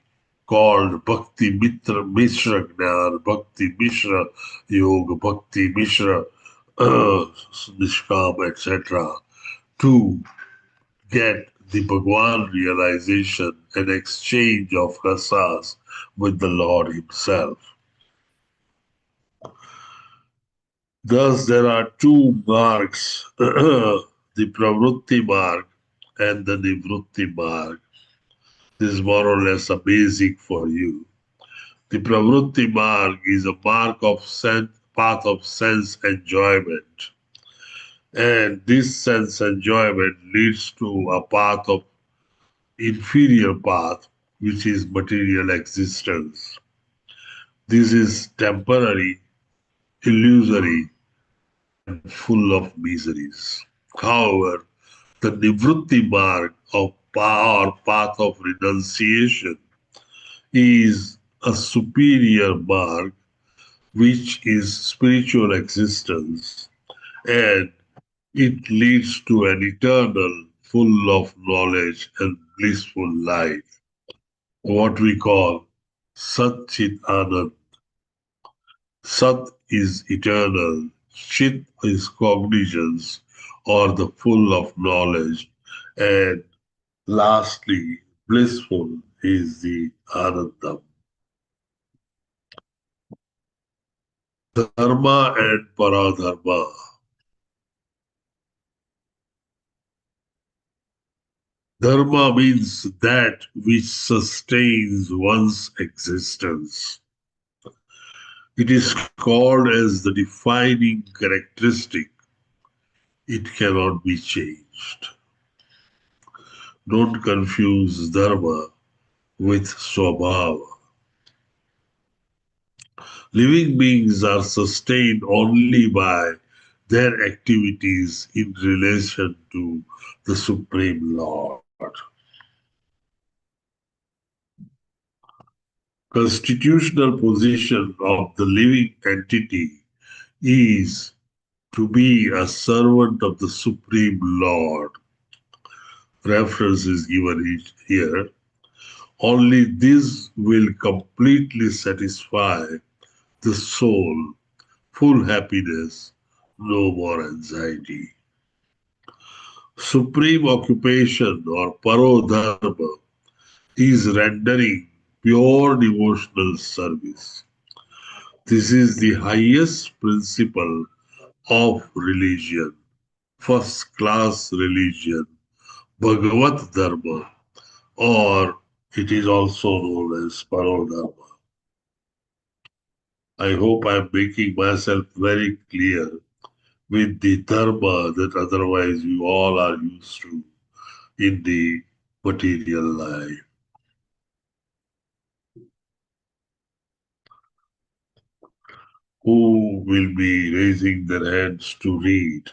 called Bhakti Mishra Gnan, Bhakti Mishra Yoga, Bhakti Mishra Nishkam, etc., to get the Bhagwan realization and exchange of rasas with the Lord Himself. Thus, there are two marks, the Pravrutti mark and the Nivrutti mark. This is more or less a basic for you. The Pravrutti mark is a mark of path of sense enjoyment. And this sense enjoyment leads to a path of inferior path, which is material existence. This is temporary, illusory, and full of miseries. However, the Nivrutti mark of power, path of renunciation, is a superior mark which is spiritual existence, and it leads to an eternal, full of knowledge and blissful life, what we call Sat Chit Anand. Sat is eternal, Chit is cognizance or the full of knowledge, and lastly, blissful is the Anandam. Dharma and Paradharma. Dharma means that which sustains one's existence. It is called as the defining characteristic. It cannot be changed. Don't confuse dharma with swabhava. Living beings are sustained only by their activities in relation to the Supreme Lord. Constitutional position of the living entity is to be a servant of the Supreme Lord. Reference is given here. Only this will completely satisfy the soul, full happiness, no more anxiety. Supreme occupation or parodharma is rendering pure devotional service. This is the highest principle of religion, first class religion, Bhagavat Dharma, or it is also known as Parodharma. I hope I am making myself very clear with the dharma that otherwise you all are used to in the material life. Who will be raising their hands to read?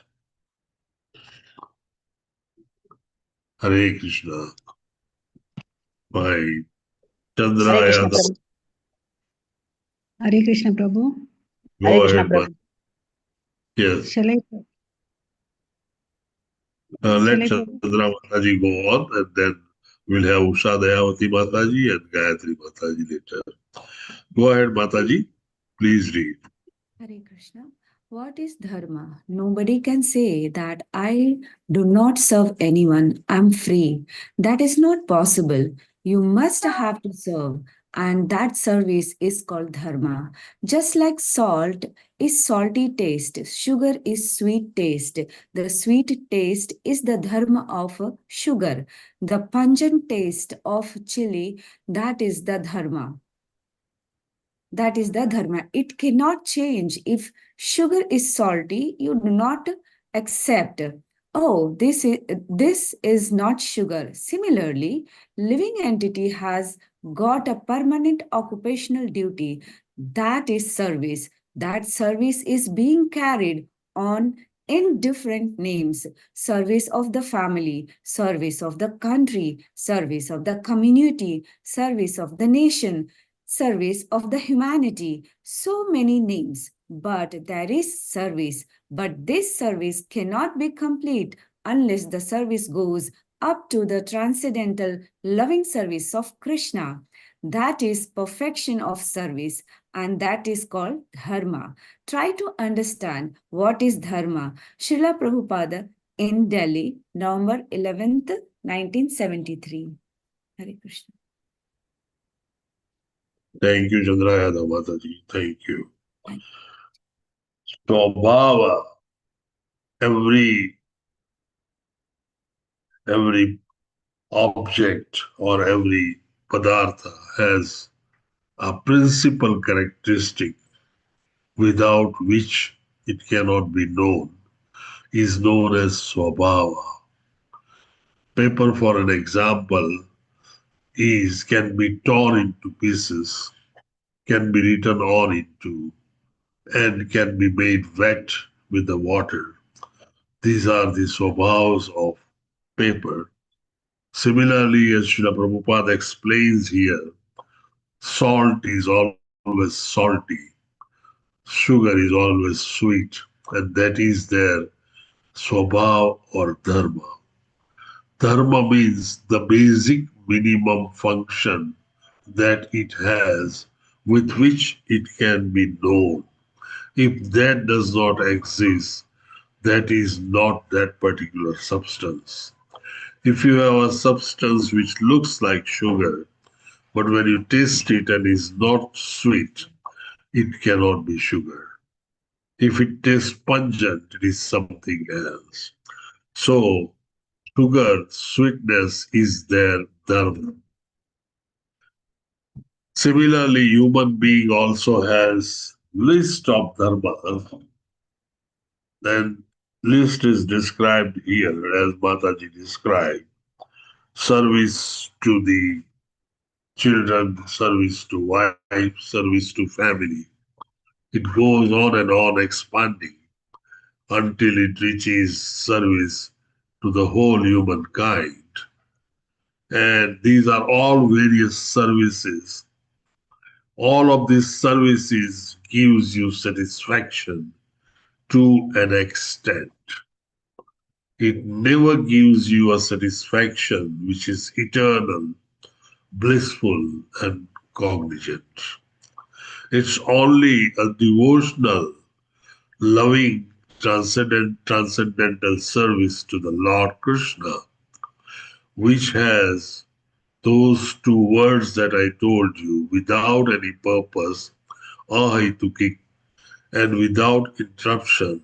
Hare Krishna. Fine. Chandra Hare Krishna Yadav. Prabhu. Hare Krishna Prabhu. Hare Go Krishna ahead, Prabhu. yes. Shall I? Let Shall I? Chandra Mataji go on, and then we'll have Usha Dayavati Mataji and Gayatri Mataji later. Go ahead, Mataji. Please read. Hare Krishna. What is dharma? Nobody can say that I do not serve anyone. I'm free. That is not possible. You must have to serve, and that service is called dharma. Just like salt is salty taste, sugar is sweet taste. The sweet taste is the dharma of sugar. The pungent taste of chili, that is the dharma. That is the dharma. It cannot change. If sugar is salty, you do not accept. Oh, this is not sugar. Similarly, living entity has got a permanent occupational duty. That is service. That service is being carried on in different names: service of the family, service of the country, service of the community, service of the nation, service of the humanity. So many names, but there is service. But this service cannot be complete unless the service goes up to the transcendental loving service of Krishna. That is perfection of service, and that is called dharma. Try to understand what is dharma. Srila Prabhupada in Delhi, November 11th, 1973. Hare Krishna. Thank you, Chandra Yadav Mataji. Thank you. Swabhava, every object or every padartha has a principal characteristic without which it cannot be known, is known as swabhava. Paper, for an example, can be torn into pieces can be written on into and can be made wet with the water. These are the swabhavas of paper. Similarly, as Srila Prabhupada explains here, salt is always salty, sugar is always sweet, and that is their swabhav or dharma. Dharma means the basic minimum function that it has with which it can be known. If that does not exist, that is not that particular substance. If you have a substance which looks like sugar, but when you taste it and is not sweet, it cannot be sugar. If it tastes pungent, it is something else. So, sugar, sweetness is their dharma. Similarly, human being also has list of dharmas, and list is described here as Mataji described. Service to the children, service to wife, service to family. It goes on and on expanding until it reaches service to the whole humankind. And these are all various services. All of these services gives you satisfaction to an extent. It never gives you a satisfaction which is eternal, blissful, and cognizant. It's only a devotional, loving, transcendental service to the Lord Krishna, which has those two words that I told you, without any purpose, ahaituki, and without interruption.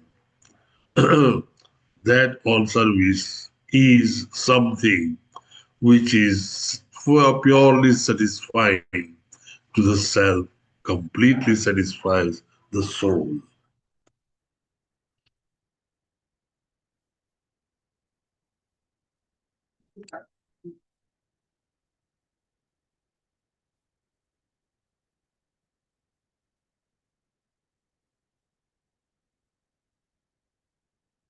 That all service is something which is purely satisfying to the self, completely satisfies the soul.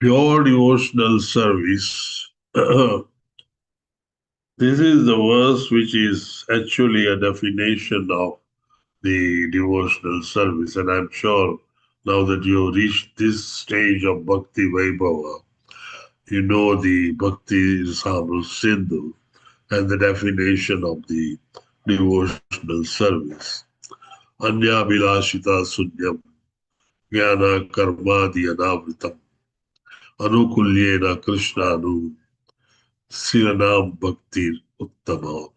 Pure devotional service. This is the verse which is actually a definition of the devotional service, and I'm sure now that you have reached this stage of Bhakti Vaibhava, you know the Bhakti Rasamrita Sindhu and the definition of the devotional service. Anya Bilashita Sunyam Jnana Karmadi Anavritam Anukulyena Krishnanu Siranam Bhaktir Uttama.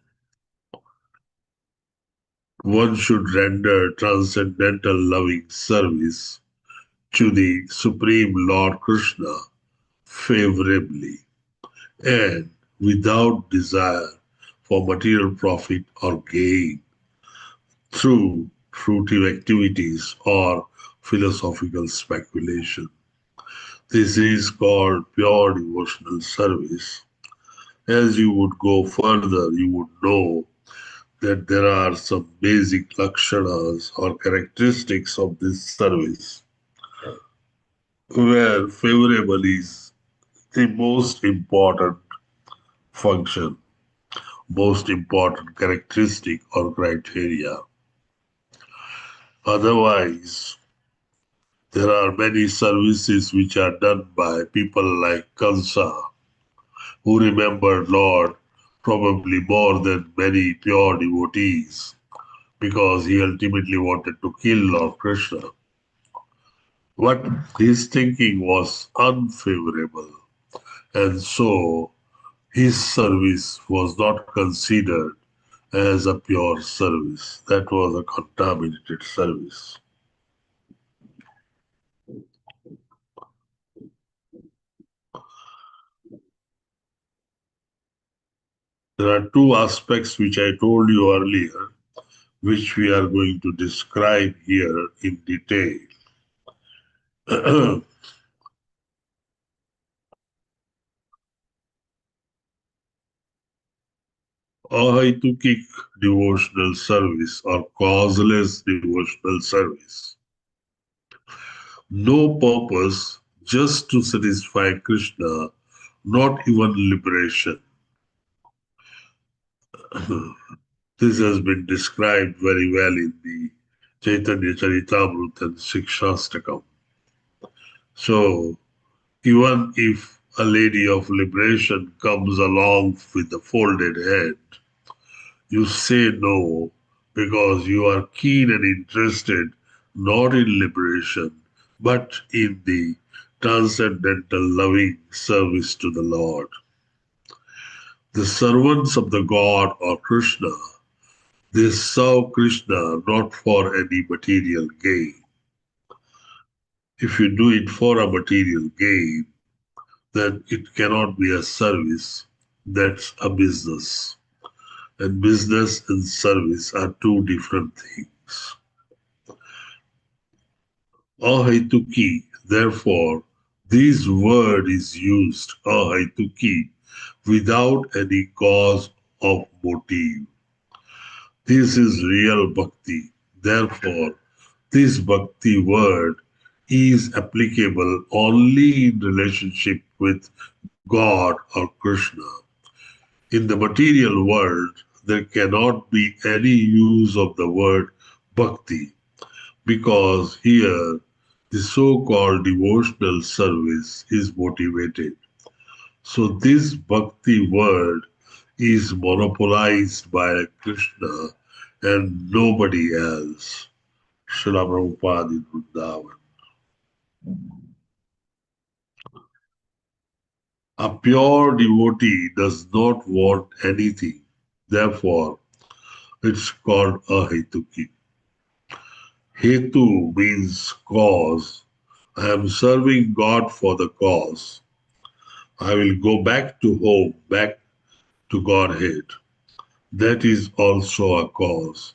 One should render transcendental loving service to the Supreme Lord Krishna favorably and without desire for material profit or gain through fruitive activities or philosophical speculation. This is called pure devotional service. As you would go further, you would know that there are some basic lakshanas or characteristics of this service, where favorable is the most important function, most important characteristic or criteria. Otherwise, there are many services which are done by people like Kansa, who remembered Lord probably more than many pure devotees, because he ultimately wanted to kill Lord Krishna. But his thinking was unfavorable, and so his service was not considered as a pure service. That was a contaminated service. There are two aspects which I told you earlier, which we are going to describe here in detail. Ahaitukic devotional service or causeless devotional service. No purpose, just to satisfy Krishna, not even liberation. This has been described very well in the Chaitanya Charitamrita and Shikshastakam. So, even if a lady of liberation comes along with a folded head, you say no because you are keen and interested not in liberation but in the transcendental loving service to the Lord. The servants of the God or Krishna, they serve Krishna not for any material gain. If you do it for a material gain, then it cannot be a service, that's a business. And business and service are two different things. Ahaituki, therefore, this word is used, ahaituki, without any cause of motive. This is real bhakti. Therefore, this bhakti word is applicable only in relationship with God or Krishna. In the material world, there cannot be any use of the word bhakti because here the so-called devotional service is motivated. So this bhakti word is monopolized by Krishna and nobody else. Srila Prabhupada in Vrindavan. A pure devotee does not want anything. Therefore, it's called a hetuki. Hetu means cause. I am serving God for the cause. I will go back to home, back to Godhead. That is also a cause.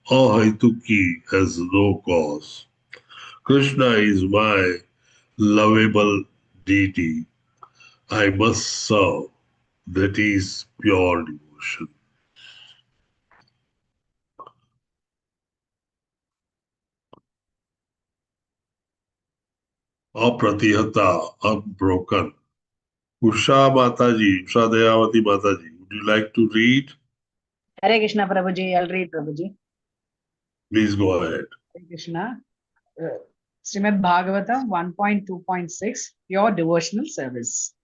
Ahaituki has no cause. Krishna is my lovable deity. I must serve. That is pure devotion. Apratihata, unbroken. Usha Mataji, Usha Dayavati Mataji, would you like to read? Hare Krishna Prabhuji, I'll read Prabhuji. Please go ahead. Hare Krishna. Srimad Bhagavatam 1.2.6, Pure Devotional Service.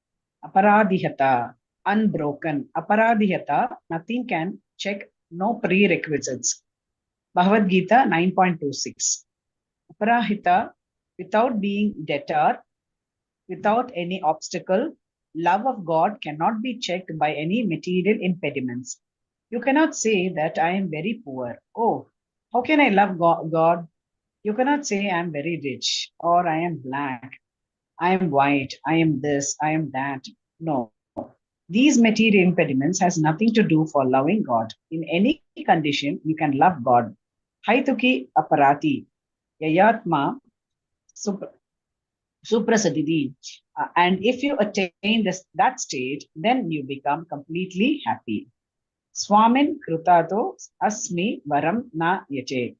Aparadihata, unbroken. Aparadihata, nothing can check, no prerequisites. Bhagavad Gita 9.26. Aparahita, without being deterred, without any obstacle, love of God cannot be checked by any material impediments. You cannot say that I am very poor. Oh, how can I love God? You cannot say I am very rich or I am black, I am white, I am this, I am that. No. These material impediments has nothing to do for loving God. In any condition, you can love God. Haituki aparati, yayatma suprasadidi. And if you attain that state, then you become completely happy. Swamin krutato asmi varam na yache.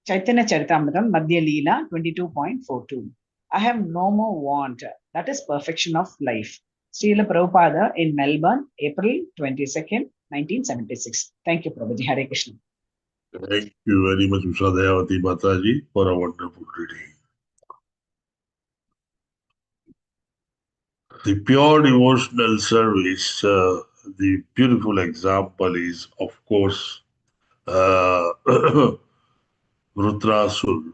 Chaitanya Charitamrita, Madhya Leela 22.42. I have no more want. That is perfection of life. Srila Prabhupada in Melbourne, April 22nd, 1976. Thank you, Prabhuji. Hare Krishna. Thank you very much, Usha Dayavati Mataji, for a wonderful reading. The pure devotional service, the beautiful example is, of course, Rudrasur.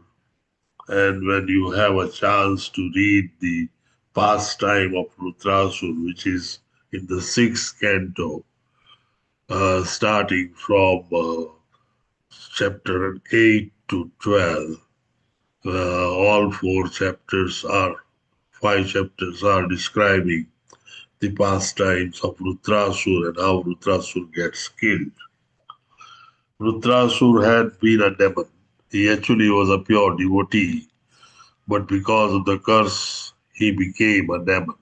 And when you have a chance to read the pastime of Rudrasur, which is in the 6th canto, starting from chapter 8 to 12, all 5 chapters are describing the pastimes of Rudrasur and how Rudrasur gets killed. Rudrasur had been a demon. He actually was a pure devotee, but because of the curse, he became a demon.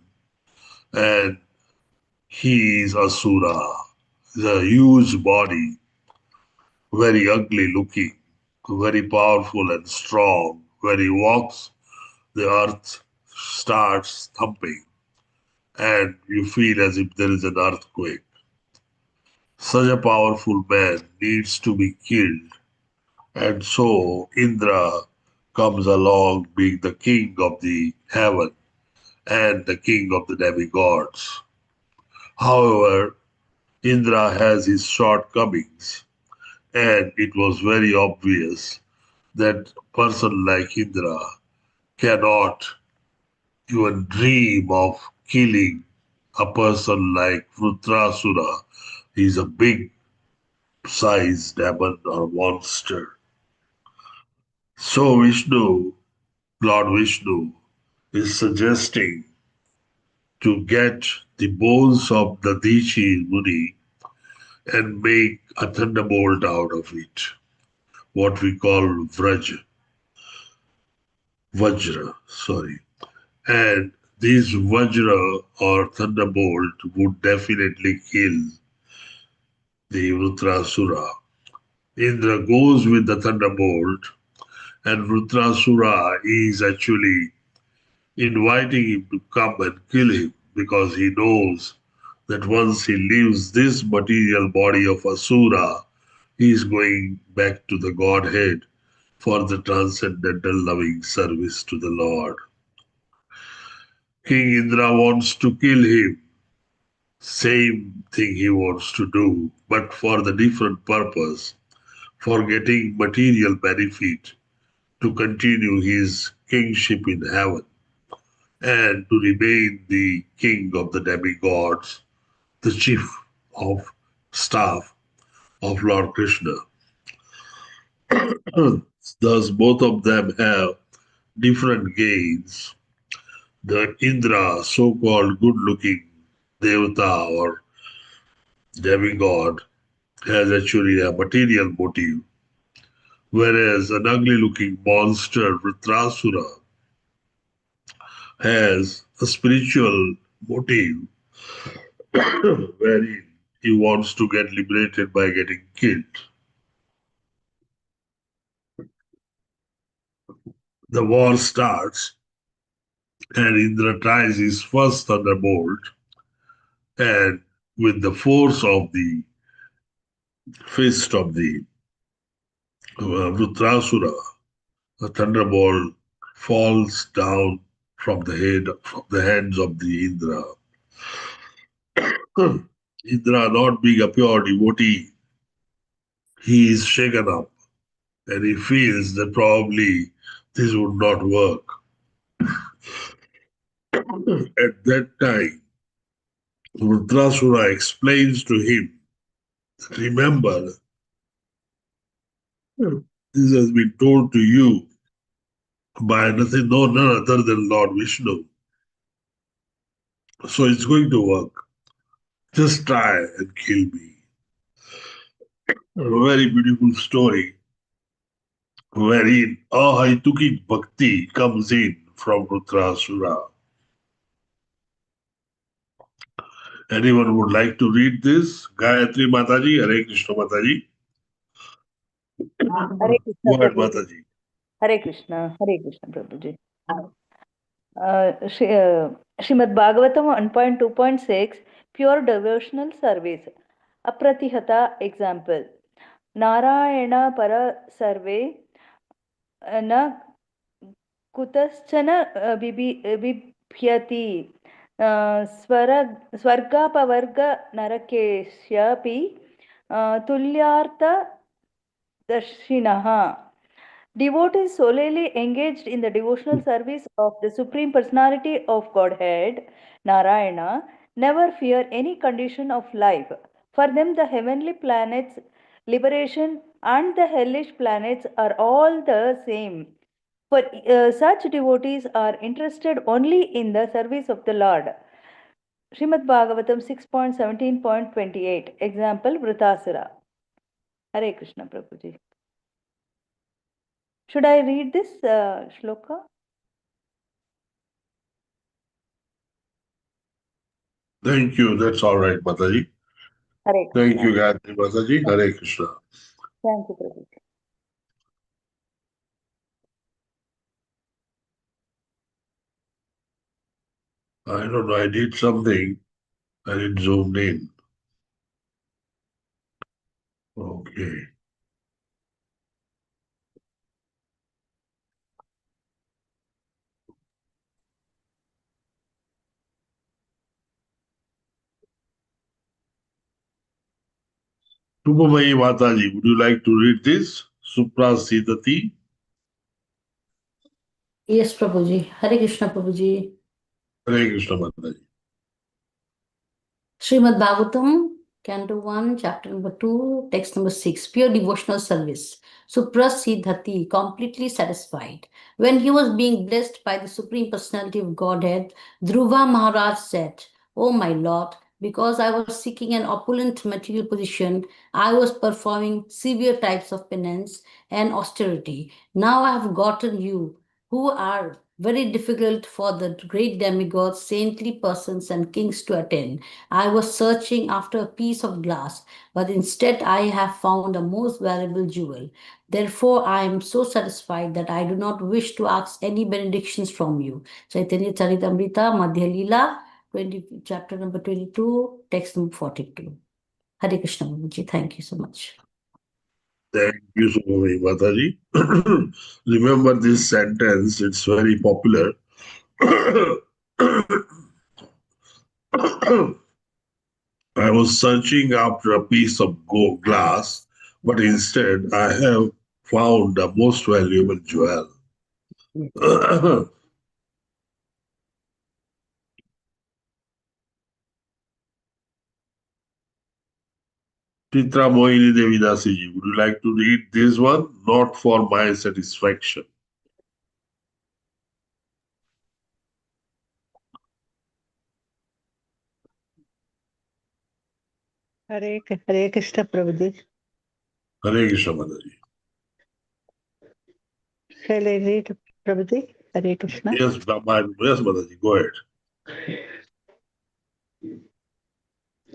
And he is Asura. The huge body, very ugly looking, very powerful and strong. When he walks, the earth starts thumping, and you feel as if there is an earthquake. Such a powerful man needs to be killed, and so Indra comes along being the king of the heaven and the king of the demigods. However, Indra has his shortcomings, and it was very obvious that a person like Indra cannot even dream of killing a person like Vrutrasura. He's a big sized demon or monster. So Vishnu, Lord Vishnu, is suggesting to get the bones of the Dishi Muni and make a thunderbolt out of it, what we call Vajra, sorry. And this Vajra or thunderbolt would definitely kill the Vrutrasura. Indra goes with the thunderbolt, and Vrutrasura is actually inviting him to come and kill him because he knows that once he leaves this material body of Asura, he is going back to the Godhead for the transcendental loving service to the Lord. King Indra wants to kill him. Same thing he wants to do, but for the different purpose, for getting material benefit to continue his kingship in heaven and to remain the king of the demigods, the chief of staff of Lord Krishna. Thus, both of them have different gains. The Indra, so-called good-looking Devata or demigod, has actually a material motive, whereas an ugly-looking monster, Vritrasura, has a spiritual motive wherein he wants to get liberated by getting killed. The war starts, and Indra tries his first thunderbolt, and with the force of the fist of the Vrutrasura, the thunderbolt falls down from the hands of the Indra. Indra, not being a pure devotee, he is shaken up, and he feels that probably this would not work. At that time, Vrutrasura explains to him, remember, this has been told to you by none other than Lord Vishnu. So it's going to work. Just try and kill me. A very beautiful story wherein Ahaitukik Bhakti comes in from Vrutrasura. Anyone would like to read this? Gayatri Mataji, Hare Krishna Mataji. Hare Krishna, Go ahead, Prabhuji. Mataji. Hare Krishna, Prabhuji. Srimad Bhagavatam 1.2.6, pure devotional service. Apratihata example. Narayana para sarve na kutaschana bibhyati swargapavarga narakesyapi tulyartha darshinaha. Devotees solely engaged in the devotional service of the Supreme Personality of Godhead, Narayana, never fear any condition of life. For them, the heavenly planets, liberation, and the hellish planets are all the same. For such devotees are interested only in the service of the Lord. Srimad Bhagavatam 6.17.28. Example, Vritasura. Hare Krishna, Prabhuji. Should I read this shloka? Thank you. That's all right, Mataji. Hare Thank Krishna. you, Gayatri Mataji. Hare Krishna. Thank you, Prabhuji. I don't know, I did something and it zoomed in. Okay. Tupamayi Mataji, would you like to read this? Suprasidati. Yes, Prabhuji. Hare Krishna, Prabhuji. Hare Krishna Mataji. Srimad Bhagavatam, Canto 1, Chapter number 2, Text number 6, Pure Devotional Service. Suprasidhati, completely satisfied. When he was being blessed by the Supreme Personality of Godhead, Dhruva Maharaj said, "O my Lord, because I was seeking an opulent material position, I was performing severe types of penance and austerity. Now I have gotten you, who are very difficult for the great demigods, saintly persons, and kings to attain. I was searching after a piece of glass, but instead I have found a most valuable jewel. Therefore, I am so satisfied that I do not wish to ask any benedictions from you." Chaitanya Charitamrita, Madhya Leela, chapter number 22, text number 42. Hare Krishna, Babaji. Thank you so much. Thank you, Tupamayi Mataji. Remember this sentence, it's very popular. I was searching after a piece of glass, but instead I have found a most valuable jewel. Chitra Mohini Devi Dasiji, would you like to read this one? Not for my satisfaction. Hare Krishna Prabhuji. Hare Krishna Mataji. Shall I read Prabhuji? Hare Krishna. Yes, Mataji, go ahead.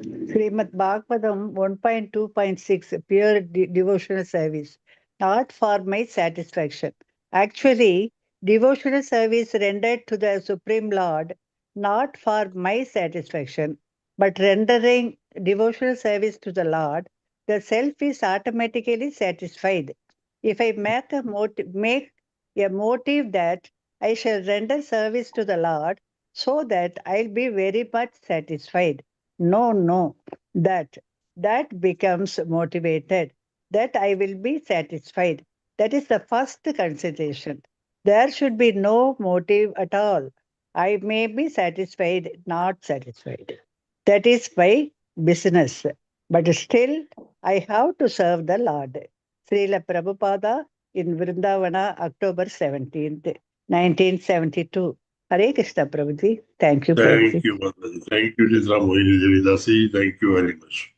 Srimad Bhagavatam 1.2.6, pure devotional service. Not for my satisfaction. Actually, devotional service rendered to the Supreme Lord, not for my satisfaction, but rendering devotional service to the Lord, the self is automatically satisfied. If I make a motive that I shall render service to the Lord, so that I'll be very much satisfied. No, that becomes motivated, that I will be satisfied. That is the first consideration. There should be no motive at all. I may be satisfied, not satisfied. That is my business. But still, I have to serve the Lord. Srila Prabhupada in Vrindavana, October 17th, 1972. Hare Krishna, Prabhuji. Thank you, Prabhuji. Thank you, Mataji. Thank you, Chitra Mohini Devi Dasiji. Thank you very much.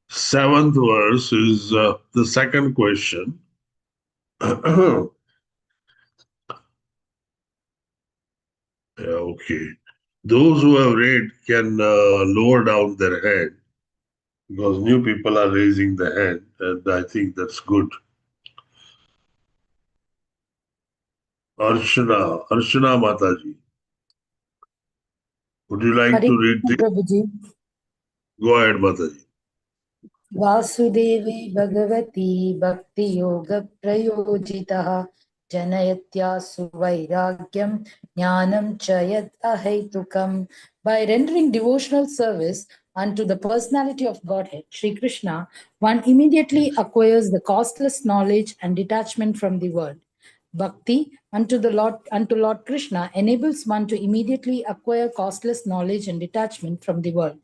Seventh verse is the second question. Okay. Those who have read can lower down their head because new people are raising the hand, and I think that's good. Archana Mataji. Would you like to read this? Prabhuji. Go ahead, Mataji. Vasudevi Bhagavati Bhakti Yoga Prayojitaha Janayatya Suvairagyam Jnanam Chayat Ahaitukam. By rendering devotional service unto the personality of Godhead, Sri Krishna, one immediately acquires the costless knowledge and detachment from the world. Bhakti unto Lord Krishna enables one to immediately acquire costless knowledge and detachment from the world.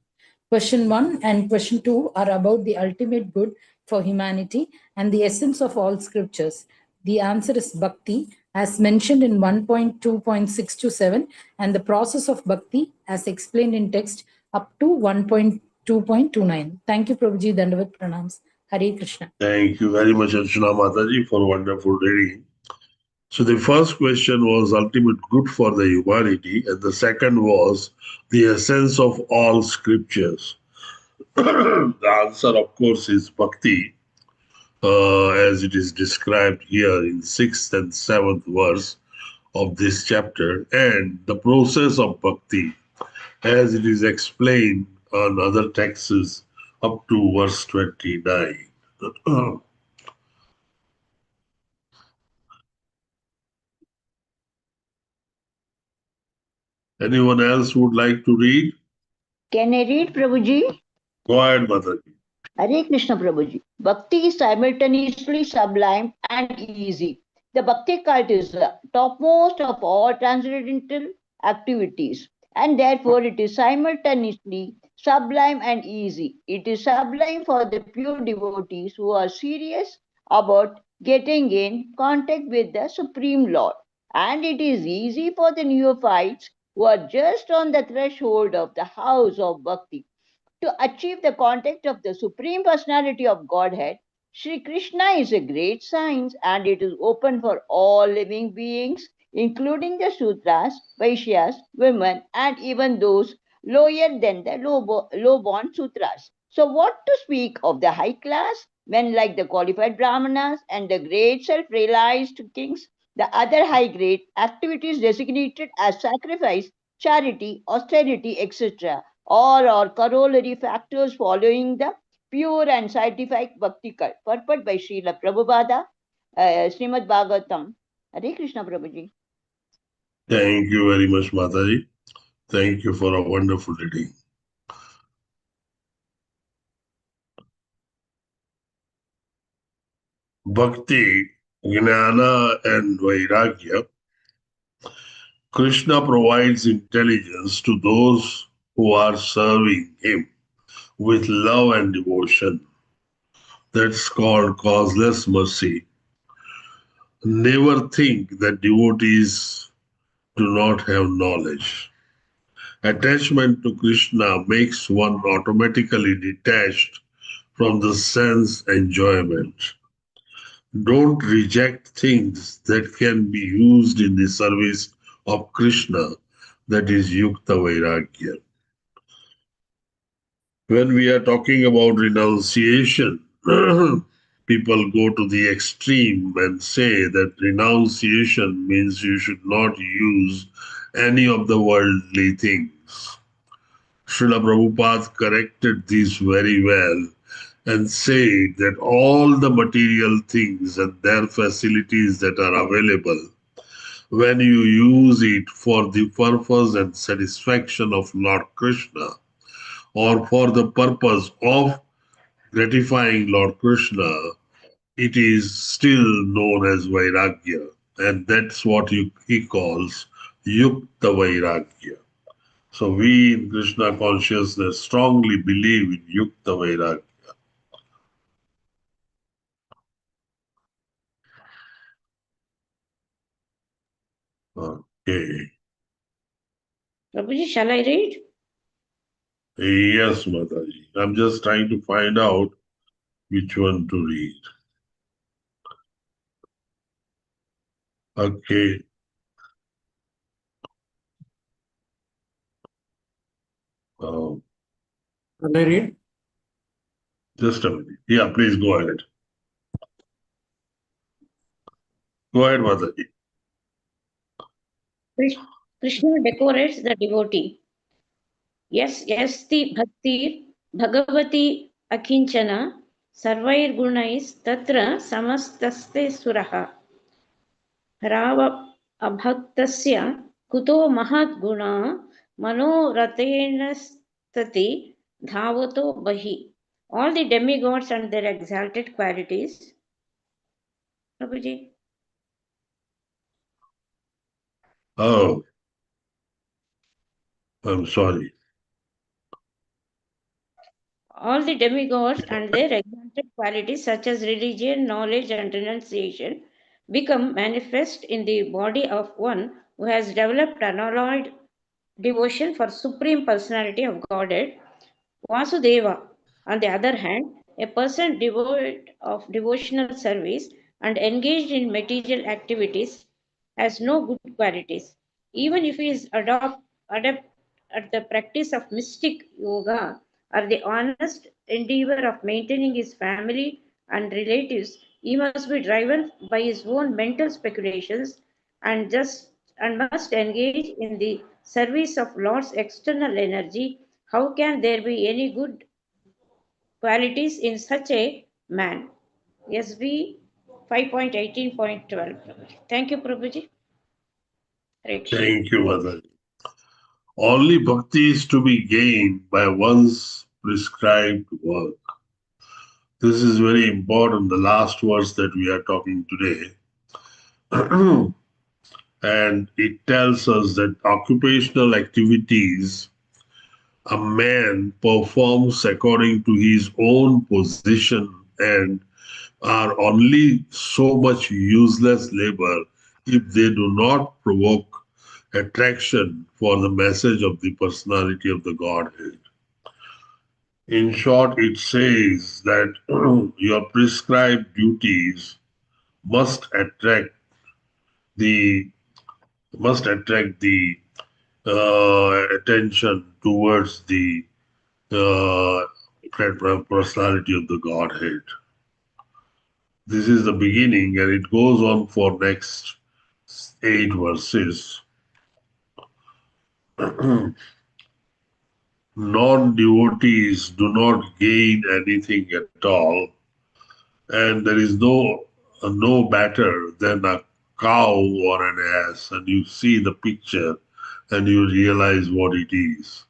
Question 1 and question 2 are about the ultimate good for humanity and the essence of all scriptures. The answer is Bhakti, as mentioned in 1.2.627, and the process of Bhakti, as explained in text, up to 1.2.29. Thank you, Prabhuji. Dandavat Pranams. Hare Krishna. Thank you very much, Archana Mataji, for wonderful reading. So the first question was ultimate good for the humanity, and the second was the essence of all scriptures. The answer, of course, is bhakti, as it is described here in 6th and 7th verse of this chapter, and the process of bhakti, as it is explained on other texts up to verse 29. Anyone else would like to read? Can I read, Prabhuji? Go ahead, Mataji. Hare Krishna, Prabhuji. Bhakti is simultaneously sublime and easy. The Bhakti cult is the topmost of all transcendental activities, and therefore it is simultaneously sublime and easy. It is sublime for the pure devotees who are serious about getting in contact with the Supreme Lord, and it is easy for the neophytes who are just on the threshold of the house of Bhakti. To achieve the contact of the Supreme Personality of Godhead, Sri Krishna is a great science and it is open for all living beings, including the Sudras, Vaishyas, women, and even those lower than the low-born Sudras. So what to speak of the high class, men like the qualified Brahmanas and the great self-realized kings, the other high-grade activities designated as sacrifice, charity, austerity, etc. All are corollary factors following the pure and scientific bhakti cult. Purport by Srila Prabhupada, Srimad Bhagavatam. Hare Krishna Prabhuji. Thank you very much, Mataji. Thank you for a wonderful reading. Bhakti, Jnana, and Vairagya. Krishna provides intelligence to those who are serving him with love and devotion. That's called causeless mercy. Never think that devotees do not have knowledge. Attachment to Krishna makes one automatically detached from the sense enjoyment. Don't reject things that can be used in the service of Krishna, that is Yukta Vairagya. When we are talking about renunciation, people go to the extreme and say that renunciation means you should not use any of the worldly things. Srila Prabhupada corrected this very well and said that all the material things and their facilities that are available, when you use it for the purpose and satisfaction of Lord Krishna, or for the purpose of gratifying Lord Krishna, it is still known as Vairagya. And that's what he calls Yukta Vairagya. So we in Krishna consciousness strongly believe in Yukta Vairagya. Okay. Prabhuji, shall I read? Yes, Mataji. I'm just trying to find out which one to read. Okay. Can I read? Just a minute. Yeah, please go ahead. Go ahead, Mataji. Krishna decorates the devotee. Yes, the bhakti, bhagavati akinchana, sarvair gunais, tatra samastaste suraha. Rava abhaktasya kuto mahad guna manoratena stati dhavato bahi. All the demigods and their exalted qualities. Prabhuji. Oh, I'm sorry. All the demigods and their exalted qualities such as religion, knowledge and renunciation become manifest in the body of one who has developed unalloyed devotion for Supreme Personality of Godhead, Vasudeva. On the other hand, a person devoid of devotional service and engaged in material activities has no good qualities. Even if he is adept at the practice of mystic yoga or the honest endeavor of maintaining his family and relatives, he must be driven by his own mental speculations and must engage in the service of Lord's external energy. How can there be any good qualities in such a man? SB 5.18.12. Thank you, Prabhuji. Hare Krishna. Thank you, Mother. Only bhakti is to be gained by one's prescribed work. This is very important, the last verse that we are talking today. And it tells us that occupational activities a man performs according to his own position and are only so much useless labor if they do not provoke attraction for the message of the personality of the Godhead. In short, it says that your prescribed duties must attract the attention towards the personality of the Godhead. This is the beginning, and it goes on for next 8 verses. Non-devotees do not gain anything at all, and there is no better than a cow or an ass, and you see the picture and you realize what it is.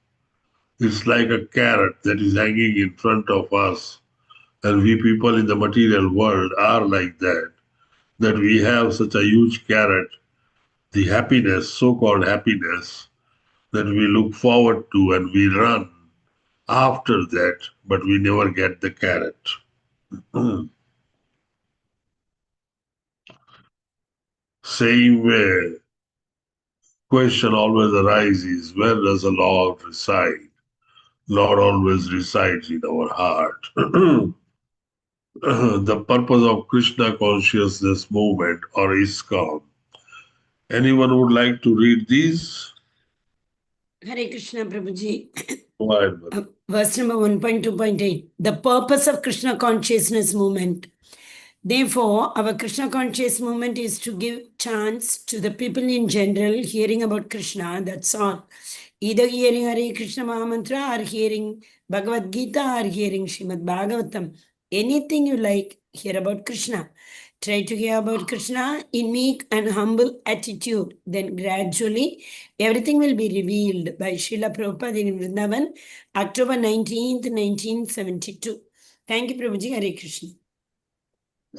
It's like a carrot that is hanging in front of us, and we people in the material world are like that we have such a huge carrot, the happiness, so-called happiness, that we look forward to and we run after that, but we never get the carrot. Same way, question always arises, where does the Lord reside? Lord always resides in our heart. The purpose of Krishna consciousness movement or ISKCON. Anyone would like to read these? Hare Krishna Prabhuji. Go ahead, Mother. Verse number 1.2.8. The purpose of Krishna consciousness movement. Therefore, our Krishna conscious movement is to give chance to the people in general hearing about Krishna, that's all. Either hearing Hare Krishna Mahamantra or hearing Bhagavad Gita or hearing Srimad Bhagavatam. Anything you like, hear about Krishna. Try to hear about Krishna in meek and humble attitude. Then gradually, everything will be revealed by Srila Prabhupada in Vrindavan, October 19th, 1972. Thank you, Prabhuji. Hare Krishna.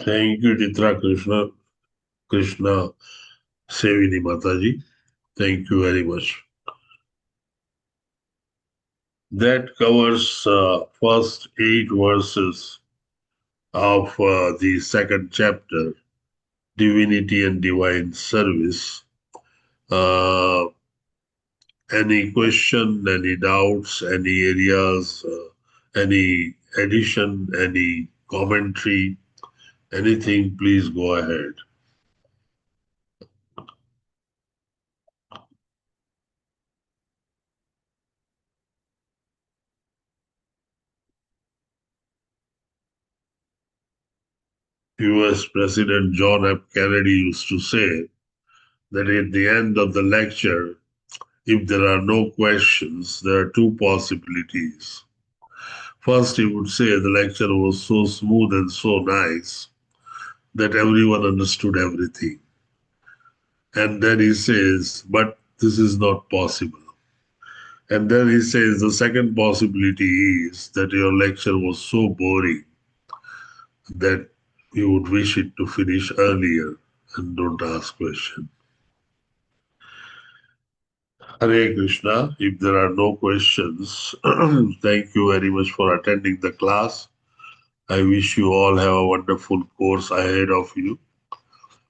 Thank you, Titra Krishna Sevini Mataji. Thank you very much. That covers first 8 verses of the second chapter, Divinity and Divine Service. Any question, any doubts, any areas, any addition, any commentary, anything, please go ahead. US President John F. Kennedy used to say that at the end of the lecture, if there are no questions, there are 2 possibilities. First, he would say the lecture was so smooth and so nice that everyone understood everything. And then he says, but this is not possible. And then he says the second possibility is that your lecture was so boring that you would wish it to finish earlier and don't ask questions. Hare Krishna, if there are no questions, thank you very much for attending the class. I wish you all have a wonderful course ahead of you.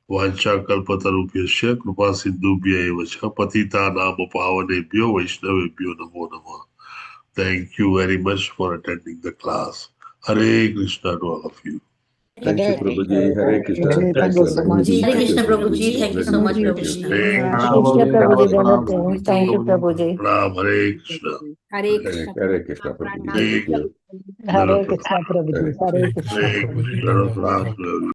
Vancha kalpatarubhyasya kripa sindhubhya eva cha patita nama pavanebhyo vaishnavebhyo namo namah. Thank you very much for attending the class. Hare Krishna to all of you. Thank you, Prabhuji. Hare Krishna. Thank Thank you you. so much. Hare Thank you, Krishna, Prabhuji. Prabhuji. Thank you Very so much, much. Prabhuji. Thank you. Krishna Prabhuji, thank you, Prabhuji. Pranam, Hare Krishna. Hare Krishna. Hare Krishna, Prabhuji. Hare Thank you. Hare Krishna Prabhuji. Hare Hare Krishna Krishna. Prabhuji, Krishna, Thank you. Prabhuji.